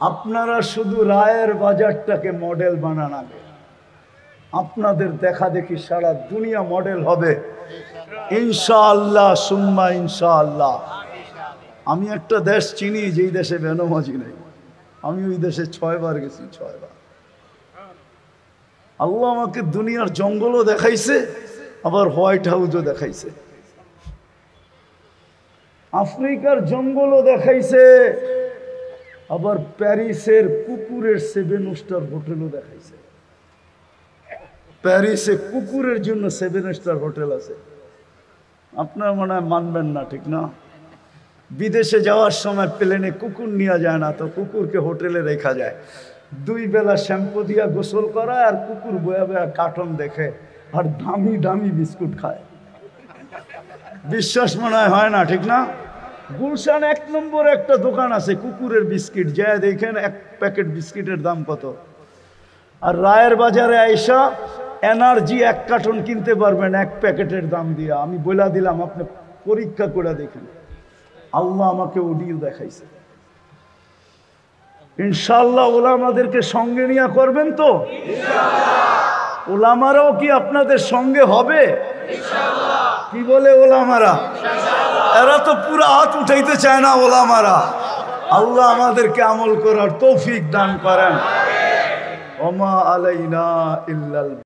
আপনারা শুধু রায়ের বাজারটাকে মডেল বানান আগে, আপনাদের দেখা দেখি সারা দুনিয়া মডেল হবে ইনশাআল্লাহ, সুম্মা ইনশাআল্লাহ। আমি একটা দেশ চিনি যেই দেশে বেনামাজি নেই, আমি ওই দেশে 6 বার গেছি, 6 বার। আল্লাহ আমাকে দুনিয়ার জঙ্গলও দেখাইছে, আবার হোয়াইট হাউসও দেখাইছে, আফ্রিকার জঙ্গলও দেখাইছে, আবার প্যারিসের কুকুরের 7 স্টার হোটেলও দেখাইছে। প্যারিসে কুকুরের জন্য 7 স্টার হোটেল আছে। আপনার মনে হয় মানবেন না, ঠিক না? বিদেশে যাওয়ার সময় প্লেনে কুকুর নিয়ে যায় না, তো কুকুরকে হোটেলে রেখা যায়। 2 বেলা শ্যাম্পু দিয়া গোসল করায়, আর কুকুর বয়া বয়া কার্টুন দেখে আর দামি দামি বিস্কুট খায়। বিশ্বাস মনে হয় না, ঠিক না? গুলশান 1 নম্বর একটা দোকান আছে কুকুরের বিস্কিট, যায় দেখেন 1 প্যাকেট বিস্কিটের দাম কত। আর রায়ের বাজারে আইসা এনার্জি 1 কার্টন কিনতে পারবেন 1 প্যাকেটের দাম দিয়ে। আমি বলে দিলাম, আপনি পরীক্ষা করে দেখেন। আল্লাহ আমাকে ওডিও দেখাইছে। ইনশাআল্লাহ ওলামাদেরকে সঙ্গে নিয়ে করবেন তো? ওলামারাও কি আপনাদের সঙ্গে হবে? কি বলে ওলামারা? এরা তো পুরো হাত উঠাইতে চায় না ওলামারা। আল্লাহ আমাদেরকে আমল করার তৌফিক দান করেন। ওমা আলাইনা ইল্লাল